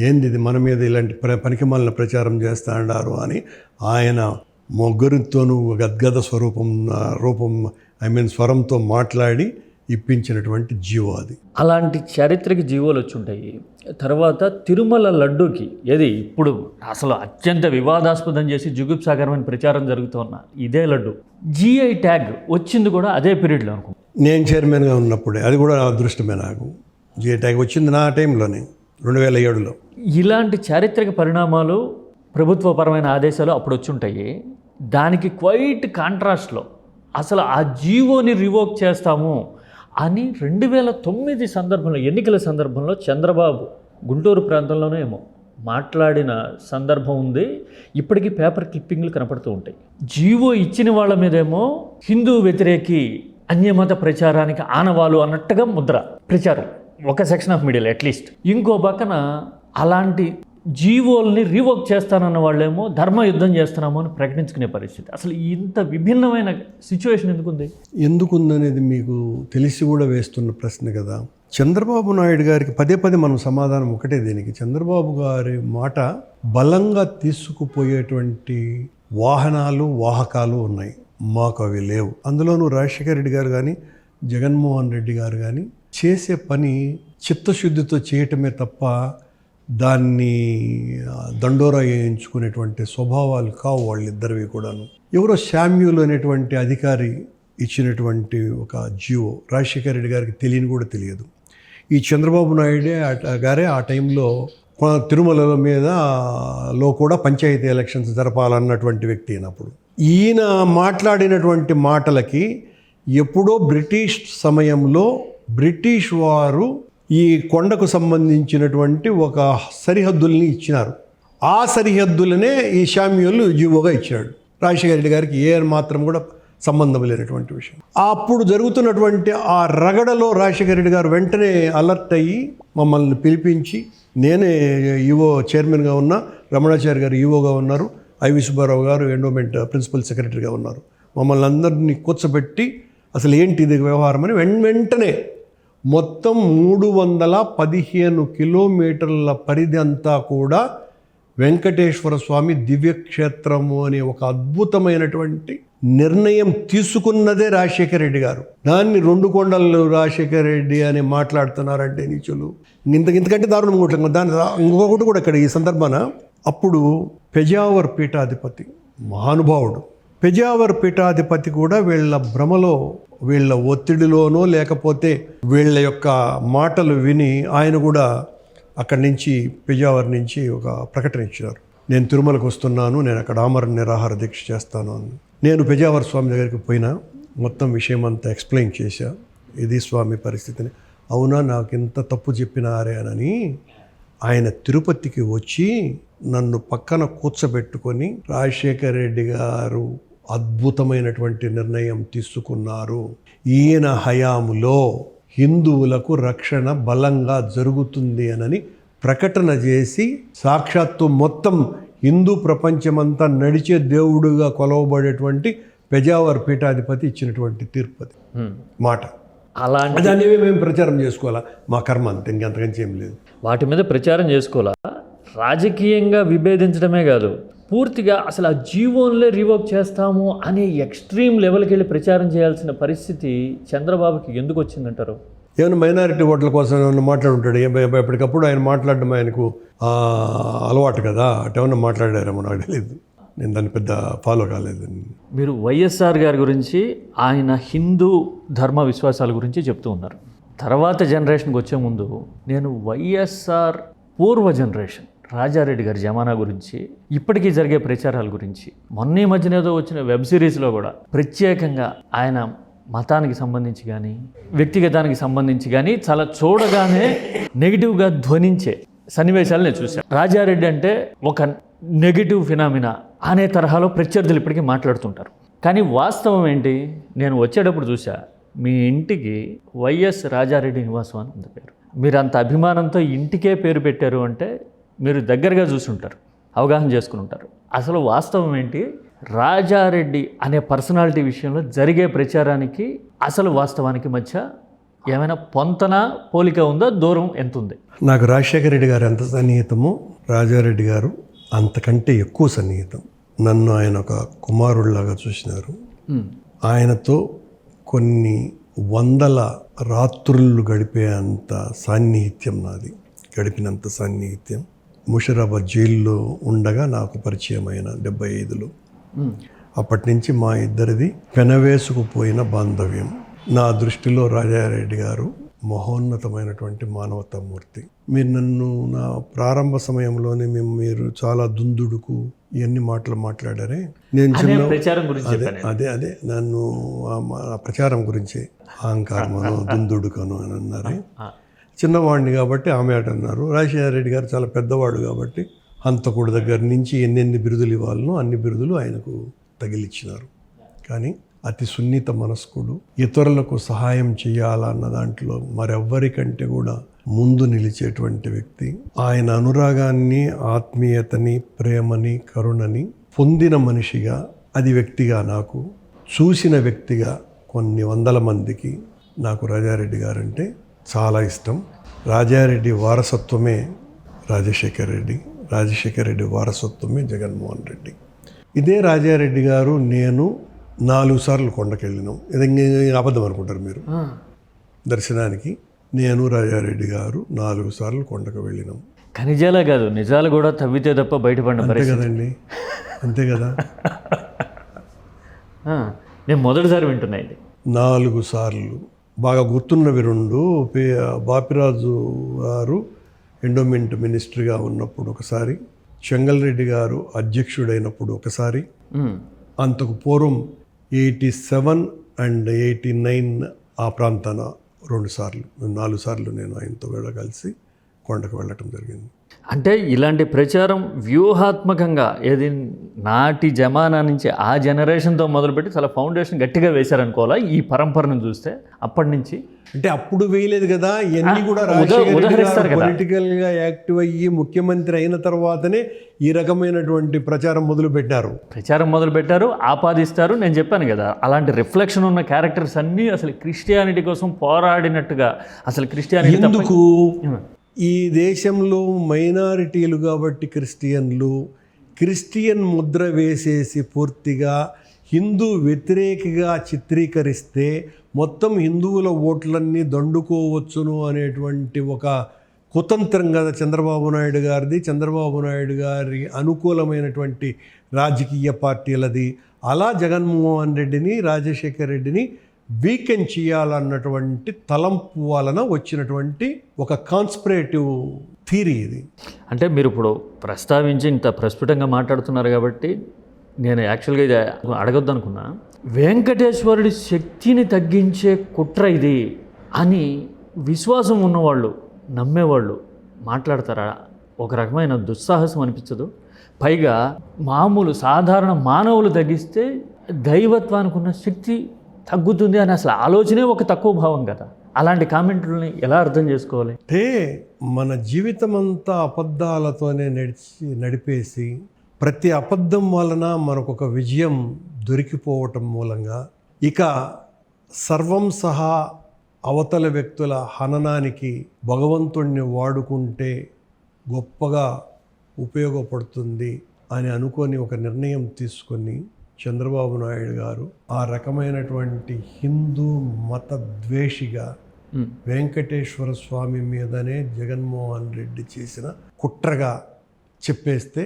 ఏంది ఇది మన మీద ఇలాంటి పనికిమాలిన ప్రచారం చేస్తా అన్నారు అని ఆయన ముగ్గురితోనూ గద్గద స్వరంతో మాట్లాడి ఇప్పించినటువంటి జీవో అది. అలాంటి చారిత్రక జీవోలు వచ్చి ఉంటాయి. తర్వాత తిరుమల లడ్డూకి ఏది ఇప్పుడు అసలు అత్యంత వివాదాస్పదం చేసి జుగుప్సాగరమైన ప్రచారం జరుగుతున్న ఇదే లడ్డు GI ట్యాగ్ వచ్చింది కూడా అదే పీరియడ్లో అనుకో. నేను చైర్మన్గా ఉన్నప్పుడే, అది కూడా అదృష్టమే నాకు. GI ట్యాగ్ వచ్చింది నా టైంలోనే 2007లో. ఇలాంటి చారిత్రక పరిణామాలు, ప్రభుత్వపరమైన ఆదేశాలు అప్పుడు వచ్చి ఉంటాయి. దానికి క్వైట్ కాంట్రాస్ట్లో అసలు ఆ జీవోని రివోక్ చేస్తాము అని 2009 సందర్భంలో, ఎన్నికల సందర్భంలో చంద్రబాబు గుంటూరు ప్రాంతంలోనే ఏమో మాట్లాడిన సందర్భం ఉంది. ఇప్పటికీ పేపర్ క్లిప్పింగ్లు కనపడుతూ ఉంటాయి. జీవో ఇచ్చిన వాళ్ళ మీదేమో హిందూ వ్యతిరేకి, అన్యమత ప్రచారానికి ఆనవాలు అన్నట్టుగా ముద్ర ప్రచారం ఒక సెక్షన్ ఆఫ్ మీడియాలో అట్లీస్ట్. ఇంకో పక్కన అలాంటి జీవోల్ని రీవోక్ చేస్తానన్న వాళ్ళేమో ధర్మ యుద్ధం చేస్తున్నామో అని ప్రకటించుకునే పరిస్థితి. అసలు ఇంత విభిన్నమైన సిచ్యువేషన్ ఎందుకుంది? ఎందుకుందనేది మీకు తెలిసి కూడా వేస్తున్న ప్రశ్న కదా. చంద్రబాబు నాయుడు గారికి పదే పదే మనం సమాధానం ఒకటే దీనికి. చంద్రబాబు గారి మాట బలంగా తీసుకుపోయేటువంటి వాహనాలు వాహకాలు ఉన్నాయి, మాకు అవి లేవు. అందులోనూ రాజశేఖర రెడ్డి గారు కానీ జగన్మోహన్ రెడ్డి గారు కానీ చేసే పని చిత్తశుద్ధితో చేయటమే తప్ప దాన్ని దండోరా వేయించుకునేటువంటి స్వభావాలు కావు వాళ్ళిద్దరివి కూడాను. ఎవరో శామ్యూల్ అనేటువంటి అధికారి ఇచ్చినటువంటి ఒక జీవో రాజశేఖర రెడ్డి గారికి తెలియని కూడా తెలియదు. ఈ చంద్రబాబు నాయుడే గారే ఆ టైంలో తిరుమల మీదలో కూడా పంచాయతీ ఎలక్షన్స్ జరపాలన్నటువంటి వ్యక్తి అయినప్పుడు ఈయన మాట్లాడినటువంటి మాటలకి ఎప్పుడో బ్రిటిష్ సమయంలో బ్రిటిష్ వారు ఈ కొండకు సంబంధించినటువంటి ఒక సరిహద్దుల్ని ఇచ్చినారు. ఆ సరిహద్దులనే ఈ శామ్యూల్ జీవోగా ఇచ్చాడు. రాజశేఖర రెడ్డి గారికి ఏ మాత్రం కూడా సంబంధం లేనటువంటి విషయం. అప్పుడు జరుగుతున్నటువంటి ఆ రగడలో రాజశేఖర రెడ్డి గారు వెంటనే అలర్ట్ అయ్యి మమ్మల్ని పిలిపించి, నేనే ఈవో చైర్మన్గా ఉన్నా, రమణాచారి గారు ఈవోగా ఉన్నారు, ఐవి సుబ్బారావు గారు ఎండోమెంట్ ప్రిన్సిపల్ సెక్రటరీగా ఉన్నారు. మమ్మల్ని అందరినీ కూర్చోబెట్టి అసలు ఏంటి ఇది వ్యవహారం అని వెంటనే మొత్తం 315 కిలోమీటర్ల పరిధి అంతా కూడా వెంకటేశ్వర స్వామి దివ్యక్షేత్రము అనే ఒక అద్భుతమైనటువంటి నిర్ణయం తీసుకున్నదే రాజశేఖర రెడ్డి గారు. దాన్ని 2 కొండలు రాజశేఖర రెడ్డి అని మాట్లాడుతున్నారంటే నీచులు. ఇంతకంటే దారుణం కూడా. దాని ఇంకొకటి కూడా ఇక్కడ ఈ సందర్భాన అప్పుడు పెజావర్ పీఠాధిపతి మహానుభావుడు, పెజావర్ పీఠాధిపతి కూడా వీళ్ళ భ్రమలో, వీళ్ళ ఒత్తిడిలోనో లేకపోతే వీళ్ళ యొక్క మాటలు విని ఆయన కూడా అక్కడి నుంచి పెజావర్ నుంచి ఒక ప్రకటన ఇచ్చినారు. నేను తిరుమలకు వస్తున్నాను, నేను అక్కడ ఆమరణ నిరాహార దీక్ష చేస్తాను అని. నేను పెజావర్ స్వామి దగ్గరికి పోయినా మొత్తం విషయం అంతా ఎక్స్ప్లెయిన్ చేశా, ఇది స్వామి పరిస్థితిని. అవునా, నాకు ఇంత తప్పు చెప్పినారే అని ఆయన తిరుపతికి వచ్చి నన్ను పక్కన కూర్చోబెట్టుకొని రాజశేఖర రెడ్డి గారు అద్భుతమైనటువంటి నిర్ణయం తీసుకున్నారు, ఈయన హయాములో హిందువులకు రక్షణ బలంగా జరుగుతుంది అని ప్రకటన చేసి సాక్షాత్తు మొత్తం హిందూ ప్రపంచమంతా నడిచే దేవుడుగా కొలవబడేటువంటి పెజావర్ పీఠాధిపతి ఇచ్చినటువంటి తీర్పు మాట. అలాంటి దాన్ని మేము ప్రచారం చేసుకోవాలా, మా కర్మ అంతే, ఇంకంతకంచి ఏం లేదు. వాటి మీద ప్రచారం చేసుకోవాలా, రాజకీయంగా విభేదించడమే కాదు, పూర్తిగా అసలు ఆ జీవోన్లే రివోక్ చేస్తాము అనే ఎక్స్ట్రీమ్ లెవెల్కి వెళ్ళి ప్రచారం చేయాల్సిన పరిస్థితి చంద్రబాబుకి ఎందుకు వచ్చిందంటారు? ఏమైనా మైనారిటీ ఓట్ల కోసం ఏమన్నా మాట్లాడుంటాడు, ఎప్పటికప్పుడు ఆయన మాట్లాడడం ఆయనకు అలవాటు కదా, అటేమన్నా మాట్లాడారేమో నాకు తెలియదు, నేను దాన్ని పెద్ద ఫాలో కాలేదు. మీరు వైఎస్ఆర్ గారి గురించి, ఆయన హిందూ ధర్మ విశ్వాసాల గురించి చెప్తూ ఉన్నారు. తర్వాత జనరేషన్కి వచ్చే ముందు నేను వైఎస్ఆర్ పూర్వ జనరేషన్ రాజారెడ్డి గారి జమానా గురించి, ఇప్పటికీ జరిగే ప్రచారాల గురించి, మొన్న ఈ మధ్యన ఏదో వచ్చిన వెబ్ సిరీస్లో కూడా ప్రత్యేకంగా ఆయన మతానికి సంబంధించి కానీ వ్యక్తిగతానికి సంబంధించి కానీ చాలా చూడగానే నెగిటివ్గా ధ్వనించే సన్నివేశాలు నేను చూశాను. రాజారెడ్డి అంటే ఒక నెగిటివ్ ఫినామినా అనే తరహాలో ప్రత్యర్థులు ఇప్పటికీ మాట్లాడుతుంటారు. కానీ వాస్తవం ఏంటి, నేను వచ్చేటప్పుడు చూసా, మీ ఇంటికి వైఎస్ రాజారెడ్డి నివాసం అని ఉంది పేరు. మీరు అంత అభిమానంతో ఇంటికే పేరు పెట్టారు అంటే మీరు దగ్గరగా చూసి ఉంటారు, అవగాహన చేసుకుని ఉంటారు. అసలు వాస్తవం ఏంటి, రాజారెడ్డి అనే పర్సనాలిటీ విషయంలో జరిగే ప్రచారానికి అసలు వాస్తవానికి మధ్య ఏమైనా పొంతన పోలిక ఉందా, దూరం ఎంత ఉంది? నాకు రాజశేఖర రెడ్డి గారు ఎంత సన్నిహితమో రాజారెడ్డి గారు అంతకంటే ఎక్కువ సన్నిహితం. నన్ను ఆయన ఒక కుమారుడిలాగా చూసినారు. ఆయనతో కొన్ని వందల రాత్రులు గడిపే అంత సాన్నిహిత్యం నాది, గడిపినంత సాన్నిహిత్యం. ముషిరాబాద్ జైల్లో ఉండగా నాకు పరిచయం అయిన 75లో. అప్పటి నుంచి మా ఇద్దరిది పెనవేసుకుపోయిన బాంధవ్యం. నా దృష్టిలో రాజారెడ్డి గారు మహోన్నతమైనటువంటి మానవతామూర్తి. మీరు నన్ను నా ప్రారంభ సమయంలోనే మీరు చాలా దుందుడుకు ఇవన్నీ మాటలు మాట్లాడారే, నేను అదే నన్ను ప్రచారం గురించి అహంకారమను దుందుడుకను అని అన్నారే. చిన్నవాడిని కాబట్టి ఆమె అన్నారు. రాజశేఖర రెడ్డి గారు చాలా పెద్దవాడు కాబట్టి హంతకుడి దగ్గర నుంచి ఎన్నెన్ని బిరుదులు ఇవ్వాలనో అన్ని బిరుదులు ఆయనకు తగిలిచ్చినారు. కానీ అతి సున్నిత మనస్కుడు, ఇతరులకు సహాయం చేయాలన్న దాంట్లో మరెవ్వరికంటే కూడా ముందు నిలిచేటువంటి వ్యక్తి. ఆయన అనురాగాన్ని, ఆత్మీయతని, ప్రేమని, కరుణని పొందిన మనిషిగా, అది వ్యక్తిగా నాకు, చూసిన వ్యక్తిగా కొన్ని వందల మందికి నాకు రాజారెడ్డి గారంటే చాలా ఇష్టం. రాజారెడ్డి వారసత్వమే రాజశేఖర్ రెడ్డి, రాజశేఖర్ రెడ్డి వారసత్వమే జగన్మోహన్ రెడ్డి. ఇదే రాజారెడ్డి గారు నేను 4 సార్లు కొండకెళ్ళినాం. ఇది అబద్ధం అనుకుంటారు మీరు. దర్శనానికి నేను రాజారెడ్డి గారు 4 సార్లు కొండకు వెళ్ళినాం. ఖనిజాలే కాదు, నిజాలు కూడా తవ్వితే తప్ప బయటపడిన అంతే పరిస్థితి. కదండి, అంతే కదా. నేను మొదటిసారి వింటున్నా ఇది. 4 సార్లు బాగా గుర్తున్నవి 2. బాపిరాజు గారు ఎండోమెంట్ మినిస్ట్రీగా ఉన్నప్పుడు ఒకసారి, చెంగల్రెడ్డి గారు అధ్యక్షుడైనప్పుడు ఒకసారి, అంతకు పూర్వం 87 అండ్ 89 ఆ ప్రాంతాన 2 సార్లు, 4 సార్లు నేను ఆయనతో కలిసి కొండకు వెళ్ళటం జరిగింది. అంటే ఇలాంటి ప్రచారం వ్యూహాత్మకంగా ఏది నాటి జమానా నుంచి ఆ జనరేషన్తో మొదలుపెట్టి చాలా ఫౌండేషన్ గట్టిగా వేశారనుకోవాలా ఈ పరంపరను చూస్తే. అప్పటి నుంచి అంటే అప్పుడు వేయలేదు కదా, ఇవన్నీ కూడా ఉదహరిస్తారు కదా. పొలిటికల్గా యాక్టివ్ అయ్యి ముఖ్యమంత్రి అయిన తర్వాతనే ఈ రకమైనటువంటి ప్రచారం మొదలుపెట్టారు, ఆపాదిస్తారు. నేను చెప్పాను కదా, అలాంటి రిఫ్లెక్షన్ ఉన్న క్యారెక్టర్స్ అన్నీ అసలు క్రిస్టియానిటీ కోసం పోరాడినట్టుగా. అసలు క్రిస్టియానిటీ ఎందుకు ఈ దేశంలో మైనారిటీలు కాబట్టి క్రిస్టియన్ ముద్ర వేసేసి పూర్తిగా హిందూ వ్యతిరేకిగా చిత్రీకరిస్తే మొత్తం హిందువుల ఓట్లన్నీ దండుకోవచ్చును అనేటువంటి ఒక కుతంత్రం కదా చంద్రబాబు నాయుడు గారిది, చంద్రబాబు నాయుడు గారి అనుకూలమైనటువంటి రాజకీయ పార్టీలది. అలా జగన్మోహన్ రెడ్డిని, రాజశేఖర్ రెడ్డిని వీకెన్ చేయాలన్నటువంటి తలంపు వలన వచ్చినటువంటి ఒక కాన్స్పిరేటివ్ థీరీ ఇది. అంటే మీరు ఇప్పుడు ప్రస్తావించి ఇంత ప్రస్ఫుటంగా మాట్లాడుతున్నారు కాబట్టి నేను యాక్చువల్గా ఇది అడగొద్దు అనుకున్నా. వెంకటేశ్వరుడి శక్తిని తగ్గించే కుట్ర ఇది అని విశ్వాసం ఉన్నవాళ్ళు, నమ్మేవాళ్ళు మాట్లాడతారా? ఒక రకమైన దుస్సాహసం అనిపించదు? పైగా మామూలు సాధారణ మానవులు తగ్గిస్తే దైవత్వానికి ఉన్న శక్తి తగ్గుతుంది అని అసలు ఆలోచనే ఒక తక్కువ భావం కదా. అలాంటి కామెంట్లని ఎలా అర్థం చేసుకోవాలి? అంటే మన జీవితం అంతా అబద్ధాలతోనే నడిపేసి ప్రతి అబద్ధం వలన మనకొక విజయం దొరికిపోవటం మూలంగా ఇక సర్వం సహా అవతల వ్యక్తుల హననానికి భగవంతుణ్ణి వాడుకుంటే గొప్పగా ఉపయోగపడుతుంది అని అనుకొని ఒక నిర్ణయం తీసుకొని చంద్రబాబు నాయుడు గారు ఆ రకమైనటువంటి హిందూ మత ద్వేషిగా వెంకటేశ్వర స్వామి మీదనే జగన్మోహన్ రెడ్డి చేసిన కుట్రగా చెప్పేస్తే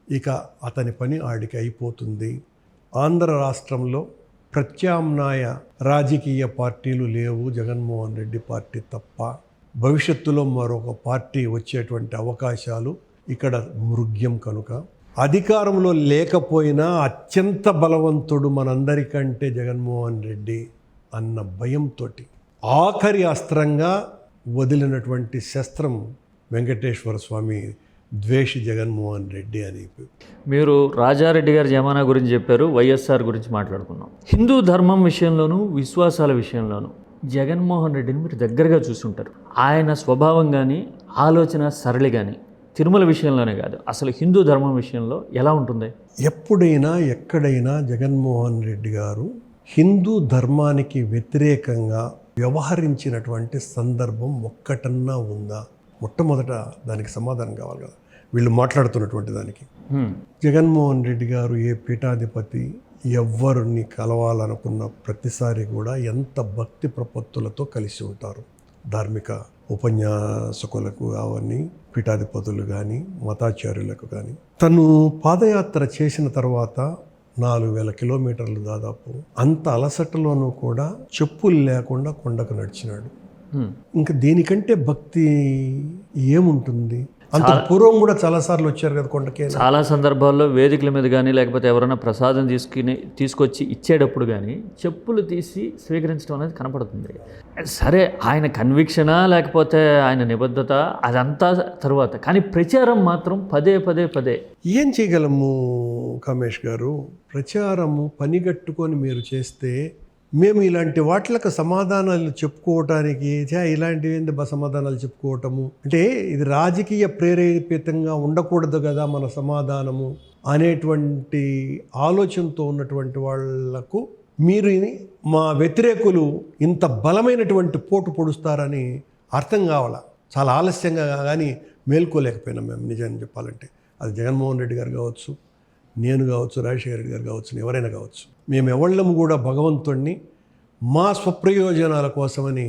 ఇక అతని పని ఆడికి అయిపోతుంది. ఆంధ్ర రాష్ట్రంలో ప్రత్యామ్నాయ రాజకీయ పార్టీలు లేవు, జగన్మోహన్ రెడ్డి పార్టీ తప్ప. భవిష్యత్తులో మరొక పార్టీ వచ్చేటువంటి అవకాశాలు ఇక్కడ మృగ్యం. కనుక అధికారంలో లేకపోయినా అత్యంత బలవంతుడు మనందరికంటే జగన్మోహన్ రెడ్డి అన్న భయంతో ఆఖరి అస్త్రంగా వదిలినటువంటి శస్త్రం వెంకటేశ్వర స్వామి ద్వేషి జగన్మోహన్ రెడ్డి అని. మీరు రాజారెడ్డి గారి జమానా గురించి చెప్పారు, వైఎస్ఆర్ గురించి మాట్లాడుకున్నాం. హిందూ ధర్మం విషయంలోనూ విశ్వాసాల విషయంలోనూ జగన్మోహన్ రెడ్డిని మీరు దగ్గరగా చూసుంటారు. ఆయన స్వభావం కానీ, ఆలోచన సరళి కానీ తిరుమల విషయంలోనే కాదు, అసలు హిందూ ధర్మం విషయంలో ఎలా ఉంటుంది? ఎప్పుడైనా ఎక్కడైనా జగన్మోహన్ రెడ్డి గారు హిందూ ధర్మానికి వ్యతిరేకంగా వ్యవహరించినటువంటి సందర్భం ఒక్కటన్నా ఉందా? మొట్టమొదట దానికి సమాధానం కావాలి కదా వీళ్ళు మాట్లాడుతున్నటువంటి దానికి. జగన్మోహన్ రెడ్డి గారు ఏ పీఠాధిపతి ఎవరిని కలవాలనుకున్న ప్రతిసారి కూడా ఎంత భక్తి ప్రపత్తులతో కలిసి ఉంటారు. ధార్మిక ఉపన్యాసకులకు అవన్నీ పీఠాధిపతులు కానీ, మతాచార్యులకు కానీ. తను పాదయాత్ర చేసిన తర్వాత 4,000 కిలోమీటర్లు దాదాపు, అంత అలసటలోనూ కూడా చెప్పులు లేకుండా కొండకు నడిచినాడు. ఇంకా దీనికంటే భక్తి ఏముంటుంది? అంత పూర్వం కూడా చాలాసార్లు వచ్చారు కదా కొండకి. చాలా సందర్భాల్లో వేదికల మీద కానీ, లేకపోతే ఎవరైనా ప్రసాదం తీసుకొచ్చి ఇచ్చేటప్పుడు కానీ చెప్పులు తీసి స్వీకరించడం అనేది కనపడుతుంది. సరే, ఆయన కన్విక్షనా లేకపోతే ఆయన నిబద్ధత అదంతా తరువాత, కానీ ప్రచారం మాత్రం పదే ఏం చేయగలము కామేష్ గారు? ప్రచారము పనిగట్టుకొని మీరు చేస్తే మేము ఇలాంటి వాటిలకు సమాధానాలు చెప్పుకోవటానికి ఇలాంటివి ఏంటి సమాధానాలు చెప్పుకోవటము అంటే ఇది రాజకీయ ప్రేరేపితంగా ఉండకూడదు కదా మన సమాధానము అనేటువంటి ఆలోచనతో ఉన్నటువంటి వాళ్లకు మీరు మా వ్యతిరేకులు ఇంత బలమైనటువంటి పోటు పొడుస్తారని అర్థం కావాల. చాలా ఆలస్యంగా కానీ మేల్కోలేకపోయినాం మేము నిజాన్ని చెప్పాలంటే. అది జగన్మోహన్ రెడ్డి గారు కావచ్చు, నేను కావచ్చు, రాజశేఖర రెడ్డి గారు కావచ్చు, ఎవరైనా కావచ్చు. మేము ఎవళ్ళము కూడా భగవంతుడిని మా స్వప్రయోజనాల కోసమని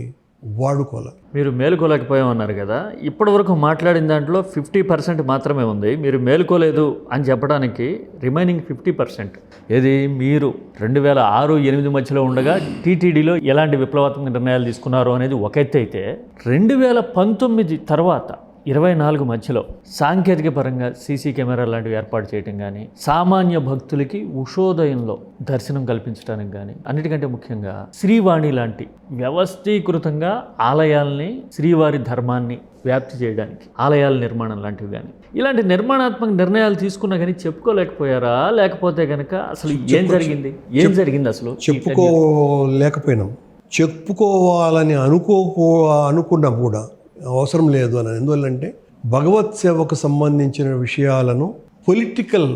వాడుకోవాలి. మీరు మేలుకోలేకపోయామన్నారు కదా, ఇప్పటివరకు మాట్లాడిన దాంట్లో 50% మాత్రమే ఉంది. మీరు మేలుకోలేదు అని చెప్పడానికి రిమైనింగ్ 50% ఏది? మీరు 2006-2008 మధ్యలో ఉండగా టీటీడీలో ఎలాంటి విప్లవాత్మక నిర్ణయాలు తీసుకున్నారు అనేది ఒక ఎత్తు అయితే, 2019 తర్వాత 24 మధ్యలో సాంకేతిక పరంగా సీసీ కెమెరా లాంటివి ఏర్పాటు చేయడం కానీ, సామాన్య భక్తులకి ఉషోదయంలో దర్శనం కల్పించడానికి కానీ, అన్నిటికంటే ముఖ్యంగా శ్రీవాణి లాంటి వ్యవస్థీకృతంగా ఆలయాల్ని, శ్రీవారి ధర్మాన్ని వ్యాప్తి చేయడానికి ఆలయాల నిర్మాణం లాంటివి కానీ, ఇలాంటి నిర్మాణాత్మక నిర్ణయాలు తీసుకున్నా కానీ చెప్పుకోలేకపోయారా? లేకపోతే కనుక అసలు ఏం జరిగింది అసలు? చెప్పుకోలేకపోయినాం. చెప్పుకోవాలని అనుకున్నా కూడా అవసరం లేదు అని. ఎందువల్లంటే భగవత్ సేవకు సంబంధించిన విషయాలను పొలిటికల్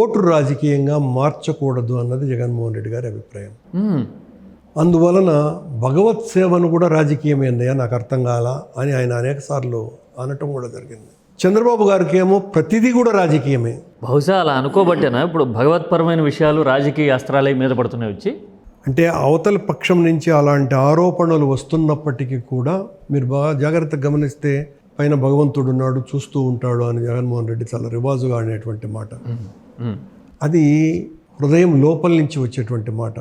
ఓటు రాజకీయంగా మార్చకూడదు అన్నది జగన్మోహన్ రెడ్డి గారి అభిప్రాయం. అందువలన భగవత్ సేవను కూడా రాజకీయమైందయ్యా, నాకు అర్థం కాలా అని ఆయన అనేక సార్లు అనటం కూడా జరిగింది. చంద్రబాబు గారికి ఏమో ప్రతిదీ కూడా రాజకీయమే. బహుశా అలా అనుకోబట్టేనా ఇప్పుడు భగవత్పరమైన విషయాలు రాజకీయ అస్త్రాలే మీద పడుతున్నాయి వచ్చి? అంటే అవతల పక్షం నుంచి అలాంటి ఆరోపణలు వస్తున్నప్పటికీ కూడా మీరు బాగా జాగ్రత్తగా గమనిస్తే పైన భగవంతుడు ఉన్నాడు, చూస్తూ ఉంటాడు అని జగన్మోహన్ రెడ్డి చాలా రివాజుగా అనేటువంటి మాట. అది హృదయం లోపల నుంచి వచ్చేటువంటి మాట.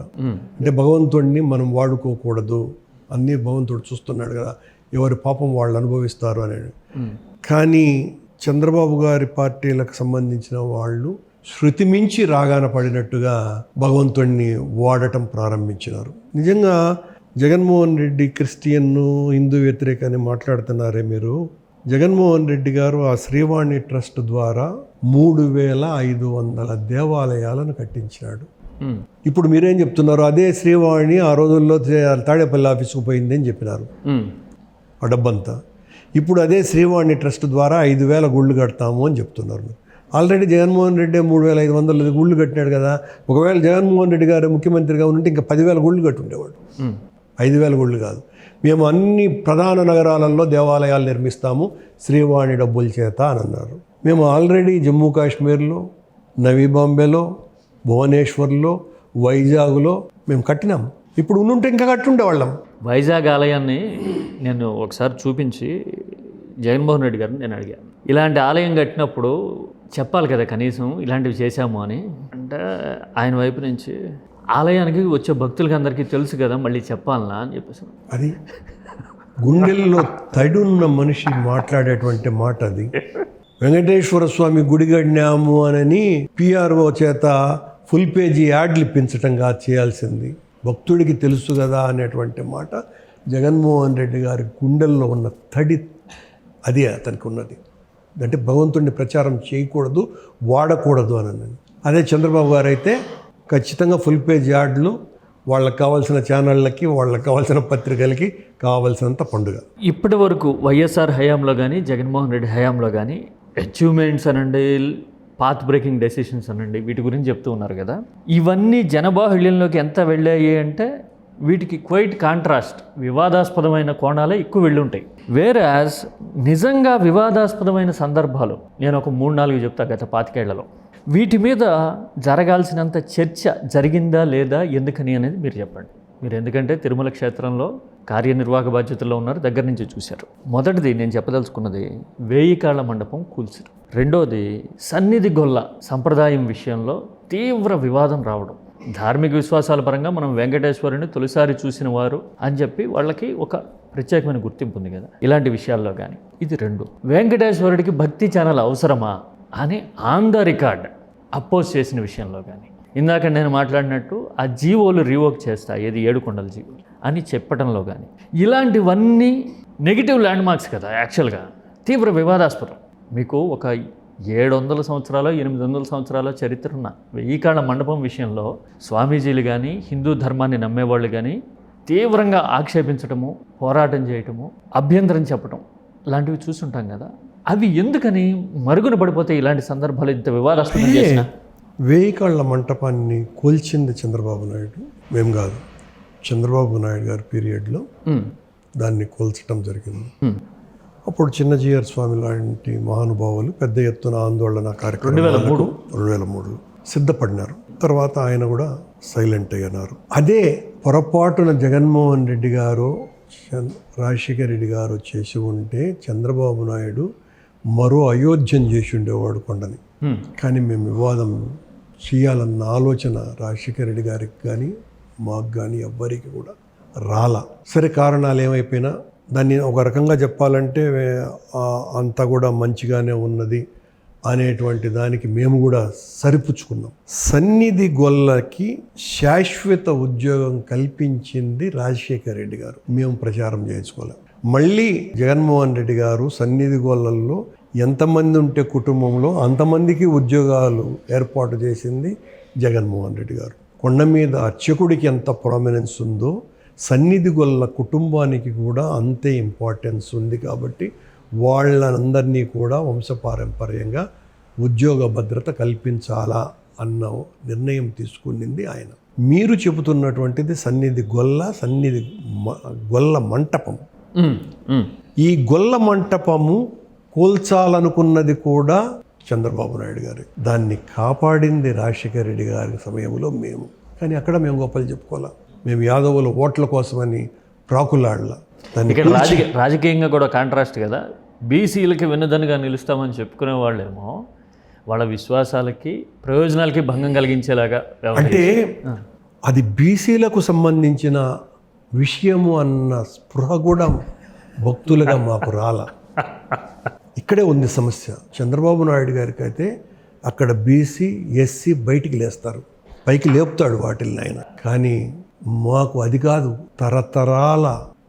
అంటే భగవంతుడిని మనం వాడుకోకూడదు, అన్నీ భగవంతుడు చూస్తున్నాడు కదా, ఎవరి పాపం వాళ్ళు అనుభవిస్తారు అనేది. కానీ చంద్రబాబు గారి పార్టీలకు సంబంధించిన వాళ్ళు శృతి మించి రాగాన పడినట్టుగా భగవంతుడిని వాడటం ప్రారంభించినారు. నిజంగా జగన్మోహన్ రెడ్డి క్రిస్టియన్ను, హిందూ వ్యతిరేకాన్ని మాట్లాడుతున్నారే మీరు. జగన్మోహన్ రెడ్డి గారు ఆ శ్రీవాణి ట్రస్ట్ ద్వారా 3500 దేవాలయాలను కట్టించినాడు. ఇప్పుడు మీరేం చెప్తున్నారు? అదే శ్రీవాణి ఆ రోజుల్లో తాడేపల్లి ఆఫీసుకు పోయింది అని చెప్పినారు ఆ డబ్బంతా. ఇప్పుడు అదే శ్రీవాణి ట్రస్ట్ ద్వారా 5000 గుళ్ళు కడతాము అని చెప్తున్నారు. ఆల్రెడీ జగన్మోహన్ రెడ్డి 3500 గుళ్ళు కట్టినాడు కదా. ఒకవేళ జగన్మోహన్ రెడ్డి గారు ముఖ్యమంత్రిగా ఉంటే ఇంకా 10,000 గుళ్ళు కట్టుండేవాడు, 5,000 గుళ్ళు కాదు. మేము అన్ని ప్రధాన నగరాలలో దేవాలయాలు నిర్మిస్తాము శ్రీవాణి డబ్బుల చేత అని అన్నారు. మేము ఆల్రెడీ జమ్మూ కాశ్మీర్లో, నవీ బాంబేలో, భువనేశ్వర్లో, వైజాగ్లో మేము కట్టినాం. ఇప్పుడు ఉంటే ఇంకా కట్టుండేవాళ్ళం. వైజాగ్ ఆలయాన్ని నేను ఒకసారి చూపించి జగన్మోహన్ రెడ్డి గారిని నేను అడిగాను, ఇలాంటి ఆలయం కట్టినప్పుడు చెప్పాలి కదా కనీసం ఇలాంటివి చేశాము అని. అంటే ఆయన వైపు నుంచి ఆలయానికి వచ్చే భక్తులకి అందరికీ తెలుసు కదా, మళ్ళీ చెప్పాలనా అని చెప్పేసి. అది గుండెల్లో తడున్న మనిషి మాట్లాడేటువంటి మాట అది. వెంకటేశ్వర స్వామి గుడి కట్టినాము అని పిఆర్ఓ చేత ఫుల్ పేజీ యాడ్లు ఇప్పించటంగా చేయాల్సింది. భక్తుడికి తెలుసు కదా అనేటువంటి మాట జగన్మోహన్ రెడ్డి గారి గుండెల్లో ఉన్న తడి అది అతనికి ఉన్నది. అంటే భగవంతుడిని ప్రచారం చేయకూడదు, వాడకూడదు అని. అదే చంద్రబాబు గారు అయితే ఖచ్చితంగా ఫుల్ పేజ్ యాడ్లు వాళ్ళకి కావాల్సిన ఛానళ్ళకి, వాళ్ళకి కావాల్సిన పత్రికలకి కావాల్సినంత పండుగ. ఇప్పటి వరకు వైఎస్ఆర్ హయాంలో కానీ, జగన్మోహన్ రెడ్డి హయాంలో కానీ అచీవ్మెంట్స్ అనండి, పాత్ బ్రేకింగ్ డెసిషన్స్ అనండి, వీటి గురించి చెప్తూ ఉన్నారు కదా. ఇవన్నీ జనబాహుళ్యంలోకి ఎంత వెళ్ళాయి అంటే వీటికి క్వైట్ కాంట్రాస్ట్, వివాదాస్పదమైన కోణాలే ఎక్కువ వెళ్ళి ఉంటాయి. వేరాజ్ నిజంగా వివాదాస్పదమైన సందర్భాలు నేను ఒక 3-4 చెప్తా గత 25 ఏళ్లలో. వీటి మీద జరగాల్సినంత చర్చ జరిగిందా లేదా, ఎందుకని అనేది మీరు చెప్పండి. మీరు ఎందుకంటే తిరుమల క్షేత్రంలో కార్యనిర్వాహక బాధ్యతల్లో ఉన్నారు, దగ్గర నుంచి చూశారు. మొదటిది నేను చెప్పదలుచుకున్నది 1000 కాళ్ల మండపం కూల్చారు. రెండోది సన్నిధి గొల్ల సంప్రదాయం విషయంలో తీవ్ర వివాదం రావడం. ధార్మిక విశ్వాసాల పరంగా మనం వెంకటేశ్వరుని తొలిసారి చూసిన వారు అని చెప్పి వాళ్ళకి ఒక ప్రత్యేకమైన గుర్తింపు ఉంది కదా ఇలాంటి విషయాల్లో కానీ. ఇది 2. వెంకటేశ్వరుడికి భక్తి ఛానల్ అవసరమా అని ఆన్ ద రికార్డ్ అపోజ్ చేసిన విషయంలో కానీ, ఇందాక నేను మాట్లాడినట్టు ఆ జీవోలు రివోక్ చేస్తా, ఏది 7 కొండల జీవోలు అని చెప్పడంలో కానీ, ఇలాంటివన్నీ నెగిటివ్ ల్యాండ్ మార్క్స్ కదా యాక్చువల్గా, తీవ్ర వివాదాస్పదం. మీకు ఒక 700 సంవత్సరాలు 800 సంవత్సరాల చరిత్ర ఉన్న 1000 కాళ్ళ మండపం విషయంలో స్వామీజీలు కానీ హిందూ ధర్మాన్ని నమ్మేవాళ్ళు కానీ తీవ్రంగా ఆక్షేపించటము, పోరాటం చేయటము, అభ్యంతరం చెప్పటం లాంటివి చూస్తుంటాం కదా. అవి ఎందుకని మరుగున పడిపోతే ఇలాంటి సందర్భాలు ఇంత వివాదాస్పదం చేసిన? 1000 కాళ్ళ మంటపాన్ని కూల్చింది చంద్రబాబు నాయుడు, మేము కాదు. చంద్రబాబు నాయుడు గారి పీరియడ్లో దాన్ని కూల్చడం జరిగింది. అప్పుడు చిన్నజీయర్ స్వామి లాంటి మహానుభావులు పెద్ద ఎత్తున ఆందోళన కార్యక్రమాలకు 2003లో సిద్ధపడినారు. తర్వాత ఆయన కూడా సైలెంట్ అయ్యారు. అదే పొరపాటున జగన్మోహన్ రెడ్డి గారు, రాజశేఖర రెడ్డి గారు చేసి ఉంటే చంద్రబాబు నాయుడు మరో అయోధ్యం చేసి ఉండేవాడు కొండని. కానీ మేము వివాదం చేయాలన్న ఆలోచన రాజశేఖర రెడ్డి గారికి కానీ మాకు కానీ ఎవ్వరికి కూడా రాలా. సరే, కారణాలు ఏమైపోయినా దాన్ని ఒక రకంగా చెప్పాలంటే అంతా కూడా మంచిగానే ఉన్నది అనేటువంటి దానికి మేము కూడా సరిపుచ్చుకున్నాం. సన్నిధి గొల్లకి శాశ్వత ఉద్యోగం కల్పించింది రాజశేఖర రెడ్డి గారు, మేము ప్రచారం చేయించుకోలేం. మళ్ళీ జగన్మోహన్ రెడ్డి గారు సన్నిధి గొల్లల్లో ఎంతమంది ఉంటే కుటుంబంలో అంతమందికి ఉద్యోగాలు ఏర్పాటు చేసింది జగన్మోహన్ రెడ్డి గారు. కొండ మీద అర్చకుడికి ఎంత ప్రామినెన్స్ ఉందో సన్నిధి గొల్ల కుటుంబానికి కూడా అంతే ఇంపార్టెన్స్ ఉంది. కాబట్టి వాళ్ళందరినీ కూడా వంశపారంపర్యంగా ఉద్యోగ భద్రత కల్పించాలా అన్న నిర్ణయం తీసుకునింది ఆయన. మీరు చెబుతున్నటువంటిది సన్నిధి గొల్ల మంటపం. ఈ గొల్ల మంటపము కూల్చాలనుకున్నది కూడా చంద్రబాబు నాయుడు గారు. దాన్ని కాపాడింది రాజశేఖర రెడ్డి గారి సమయంలో మేము. కానీ అక్కడ మేము గొప్పలు చెప్పుకోవాలా. మేము యాదవుల ఓట్ల కోసమని ప్రాకులాడలా. దాన్ని ఇక్కడ రాజకీయంగా కూడా కాంట్రాస్ట్ కదా. బీసీలకి వెన్నుదన్నుగా నిలుస్తామని చెప్పుకునే వాళ్ళేమో వాళ్ళ విశ్వాసాలకి ప్రయోజనాలకి భంగం కలిగించేలాగా అంటే అది బీసీలకు సంబంధించిన విషయము అన్న స్పృహ కూడా భక్తులుగా మాకు రాల. ఇక్కడే ఉంది సమస్య. చంద్రబాబు నాయుడు గారికి అయితే అక్కడ బీసీ ఎస్సీ బయటికి లేస్తారు, పైకి లేపుతాడు వాటిల్ని ఆయన. కానీ మాకు అది కాదు. తరతరాల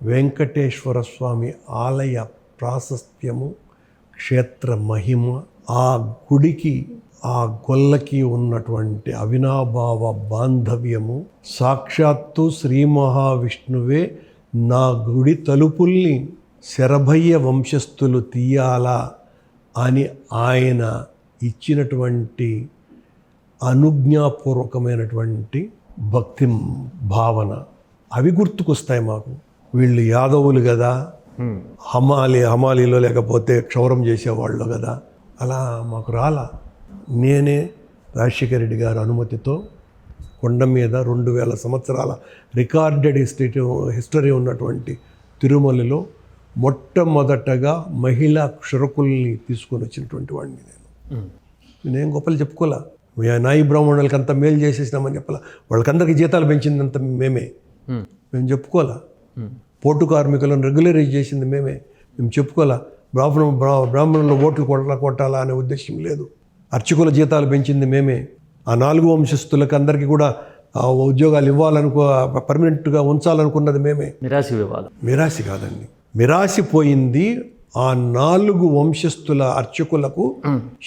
వెంకటేశ్వర స్వామి ఆలయ ప్రాశస్త్యము, క్షేత్ర మహిమ, ఆ గుడికి ఆ గొల్లకి ఉన్నటువంటి అవినాభావ బాంధవ్యము, సాక్షాత్తు శ్రీ మహావిష్ణువే నా గుడి తలుపుల్ని శరభయ్య వంశస్థులు తీయాలా అని ఆయన ఇచ్చినటువంటి అనుజ్ఞాపూర్వకమైనటువంటి భక్తి భావన, అవి గుర్తుకొస్తాయి మాకు. వీళ్ళు యాదవులు కదా, హమాలీలో లేకపోతే క్షౌరం చేసేవాళ్ళు కదా, అలా మాకు రాలా. నేనే రాజశేఖర రెడ్డి గారి అనుమతితో కొండ మీద 2000 సంవత్సరాల రికార్డెడ్ హిస్టరీ ఉన్నటువంటి తిరుమలలో మొట్టమొదటగా మహిళా క్షురకుల్ని తీసుకొని వచ్చినటువంటి వాడిని నేనేం గొప్పలు చెప్పుకోలే. నాయి బ్రాహ్మణులకి అంత మేలు చేసేసినామని చెప్పాలా. వాళ్ళకందరికీ జీతాలు పెంచిందంత మేము చెప్పుకోలే. పోటు కార్మికులను రెగ్యులరైజ్ చేసింది మేము చెప్పుకోలే. బ్రాహ్మణుల ఓట్లు కొట్టాలా అనే ఉద్దేశం లేదు. అర్చకుల జీతాలు పెంచింది మేమే. ఆ 4 వంశస్థులకు అందరికీ కూడా ఉద్యోగాలు ఇవ్వాలనుకో, పర్మనెంట్గా ఉంచాలనుకున్నది మేమే. మిరాసి కాదండి, మిరాసిపోయింది. ఆ 4 వంశస్థుల అర్చకులకు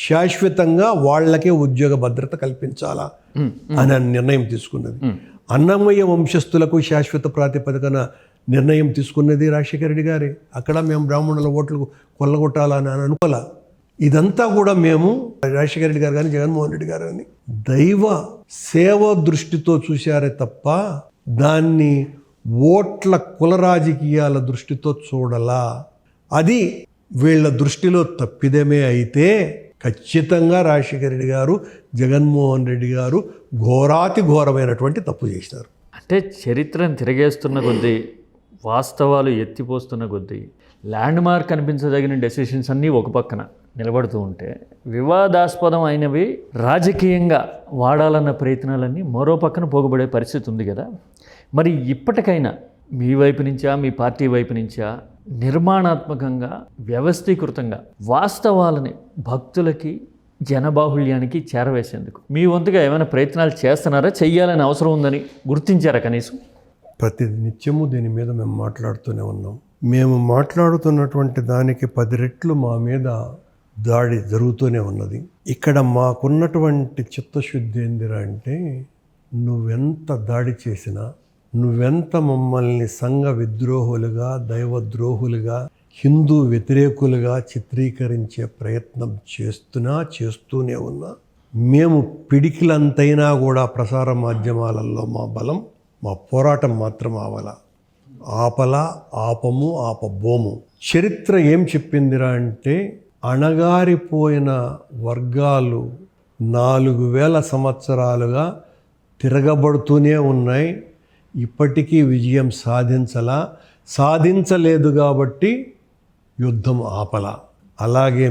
శాశ్వతంగా వాళ్ళకే ఉద్యోగ భద్రత కల్పించాలా అని నిర్ణయం తీసుకున్నది. అన్నమయ్య వంశస్థులకు శాశ్వత ప్రాతిపదికన నిర్ణయం తీసుకున్నది రాజశేఖర రెడ్డి గారే. అక్కడ మేము బ్రాహ్మణుల ఓట్లు కొల్లగొట్టాలని అనుకోలే. ఇదంతా కూడా మేము రాజశేఖర రెడ్డి గారు కానీ జగన్మోహన్ రెడ్డి గారు కానీ దైవ సేవ దృష్టితో చూశారే తప్ప దాన్ని ఓట్ల కుల రాజకీయాల దృష్టితో చూడలా. అది వీళ్ళ దృష్టిలో తప్పిదమే అయితే ఖచ్చితంగా రాజశేఖర రెడ్డి గారు, జగన్మోహన్ రెడ్డి గారు ఘోరాతి ఘోరమైనటువంటి తప్పు చేసినారు. అంటే చరిత్రను తిరగేస్తున్న కొద్దీ, వాస్తవాలు ఎత్తిపోస్తున్న కొద్దీ, ల్యాండ్ మార్క్ అనిపించదగిన డెసిషన్స్ అన్నీ ఒక పక్కన నిలబడుతూ ఉంటే, వివాదాస్పదం అయినవి రాజకీయంగా వాడాలన్న ప్రయత్నాలన్నీ మరో పక్కన పోగుబడే పరిస్థితి ఉంది కదా. మరి ఇప్పటికైనా మీ వైపు నుంచా, మీ పార్టీ వైపు నుంచా నిర్మాణాత్మకంగా, వ్యవస్థీకృతంగా వాస్తవాలని భక్తులకి, జనబాహుళ్యానికి చేరవేసేందుకు మీ వంతుగా ఏమైనా ప్రయత్నాలు చేస్తున్నారా? చెయ్యాలని అవసరం ఉందని గుర్తించారా కనీసం? ప్రతి నిత్యము దీని మీద మేము మాట్లాడుతూనే ఉన్నాం. మేము మాట్లాడుతున్నటువంటి దానికి 10 రెట్లు మా మీద దాడి జరుగుతూనే ఉన్నది. ఇక్కడ మాకున్నటువంటి చిత్తశుద్ధి ఏందిరా అంటే, నువ్వెంత దాడి చేసినా, నువ్వెంత మమ్మల్ని సంఘ విద్రోహులుగా, దైవద్రోహులుగా, హిందూ వ్యతిరేకులుగా చిత్రీకరించే ప్రయత్నం చేస్తూనే ఉన్నా, మేము పిడికిలంతైనా కూడా ప్రసార మాధ్యమాలలో మా బలం, మా పోరాటం మాత్రం ఆపము ఆపబోము. చరిత్ర ఏం చెప్పిందిరా అంటే, అణగారిపోయిన వర్గాలు 4000 సంవత్సరాలుగా తిరగబడుతూనే ఉన్నాయి. ఇప్పటికీ విజయం సాధించలేదు కాబట్టి యుద్ధం ఆపలా. అలాగే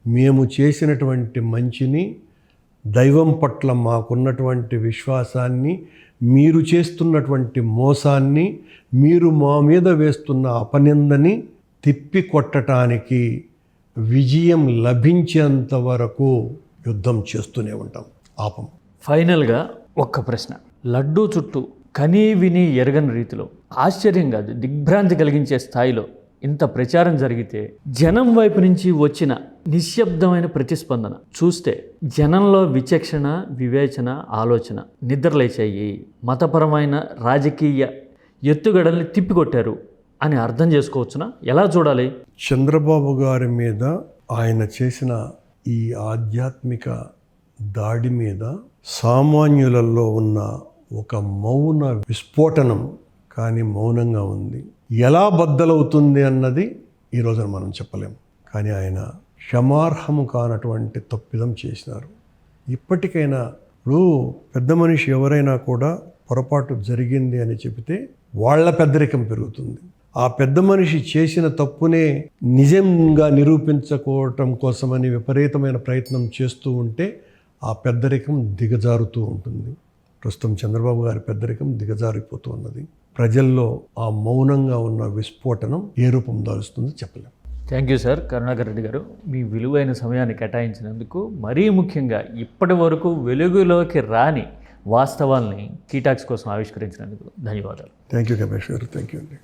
మేము చేసినటువంటి మంచిని, దైవం పట్ల మాకున్నటువంటి విశ్వాసాన్ని, మీరు చేస్తున్నటువంటి మోసాన్ని, మీరు మా మీద వేస్తున్న అపనిందని తిప్పికొట్టడానికి విజయం లభించేంత వరకు యుద్ధం చేస్తూనే ఉంటాం, ఆపం. ఫైనల్గా ఒక్క ప్రశ్న. లడ్డూ చుట్టూ కనీ విని ఎరగని రీతిలో, ఆశ్చర్యం కాదు దిగ్భ్రాంతి కలిగించే స్థాయిలో ఇంత ప్రచారం జరిగితే, జనం వైపు నుంచి వచ్చిన నిశ్శబ్దమైన ప్రతిస్పందన చూస్తే జనంలో విచక్షణ, వివేచన, ఆలోచన నిద్రలేచాయి. మతపరమైన రాజకీయ ఎత్తుగడల్ని తిప్పికొట్టారు అని అర్థం చేసుకోవచ్చునా? ఎలా చూడాలి? చంద్రబాబు గారి మీద ఆయన చేసిన ఈ ఆధ్యాత్మిక దాడి మీద సామాన్యులలో ఉన్న ఒక మౌన విస్ఫోటనం కానీ మౌనంగా ఉంది. ఎలా బద్దలవుతుంది అన్నది ఈ రోజున మనం చెప్పలేము. కానీ ఆయన క్షమార్హము కానటువంటి తప్పిదం చేసినారు. ఇప్పటికైనా ఇప్పుడు పెద్ద మనిషి ఎవరైనా కూడా పొరపాటు జరిగింది అని చెబితే వాళ్ళ పెద్దరికం పెరుగుతుంది. ఆ పెద్ద మనిషి చేసిన తప్పునే నిజంగా నిరూపించుకోవటం కోసమని విపరీతమైన ప్రయత్నం చేస్తూ ఉంటే ఆ పెద్దరికం దిగజారుతూ ఉంటుంది. ప్రస్తుతం చంద్రబాబు గారి పెద్దరికం దిగజారిపోతూ ఉన్నది. ప్రజల్లో ఆ మౌనంగా ఉన్న విస్ఫోటనం ఏ రూపం దాలుస్తుందో చెప్పలేం. Thank you sir. Karunakar Reddy గారు, మీ విలువైన సమయాన్ని కేటాయించినందుకు, మరీ ముఖ్యంగా ఇప్పటి వరకు వెలుగులోకి రాని వాస్తవాల్ని కీటాక్స్ కోసం ఆవిష్కరించినందుకు ధన్యవాదాలు. థ్యాంక్ యూ కమేష్ గారు. థ్యాంక్ యూ అండి.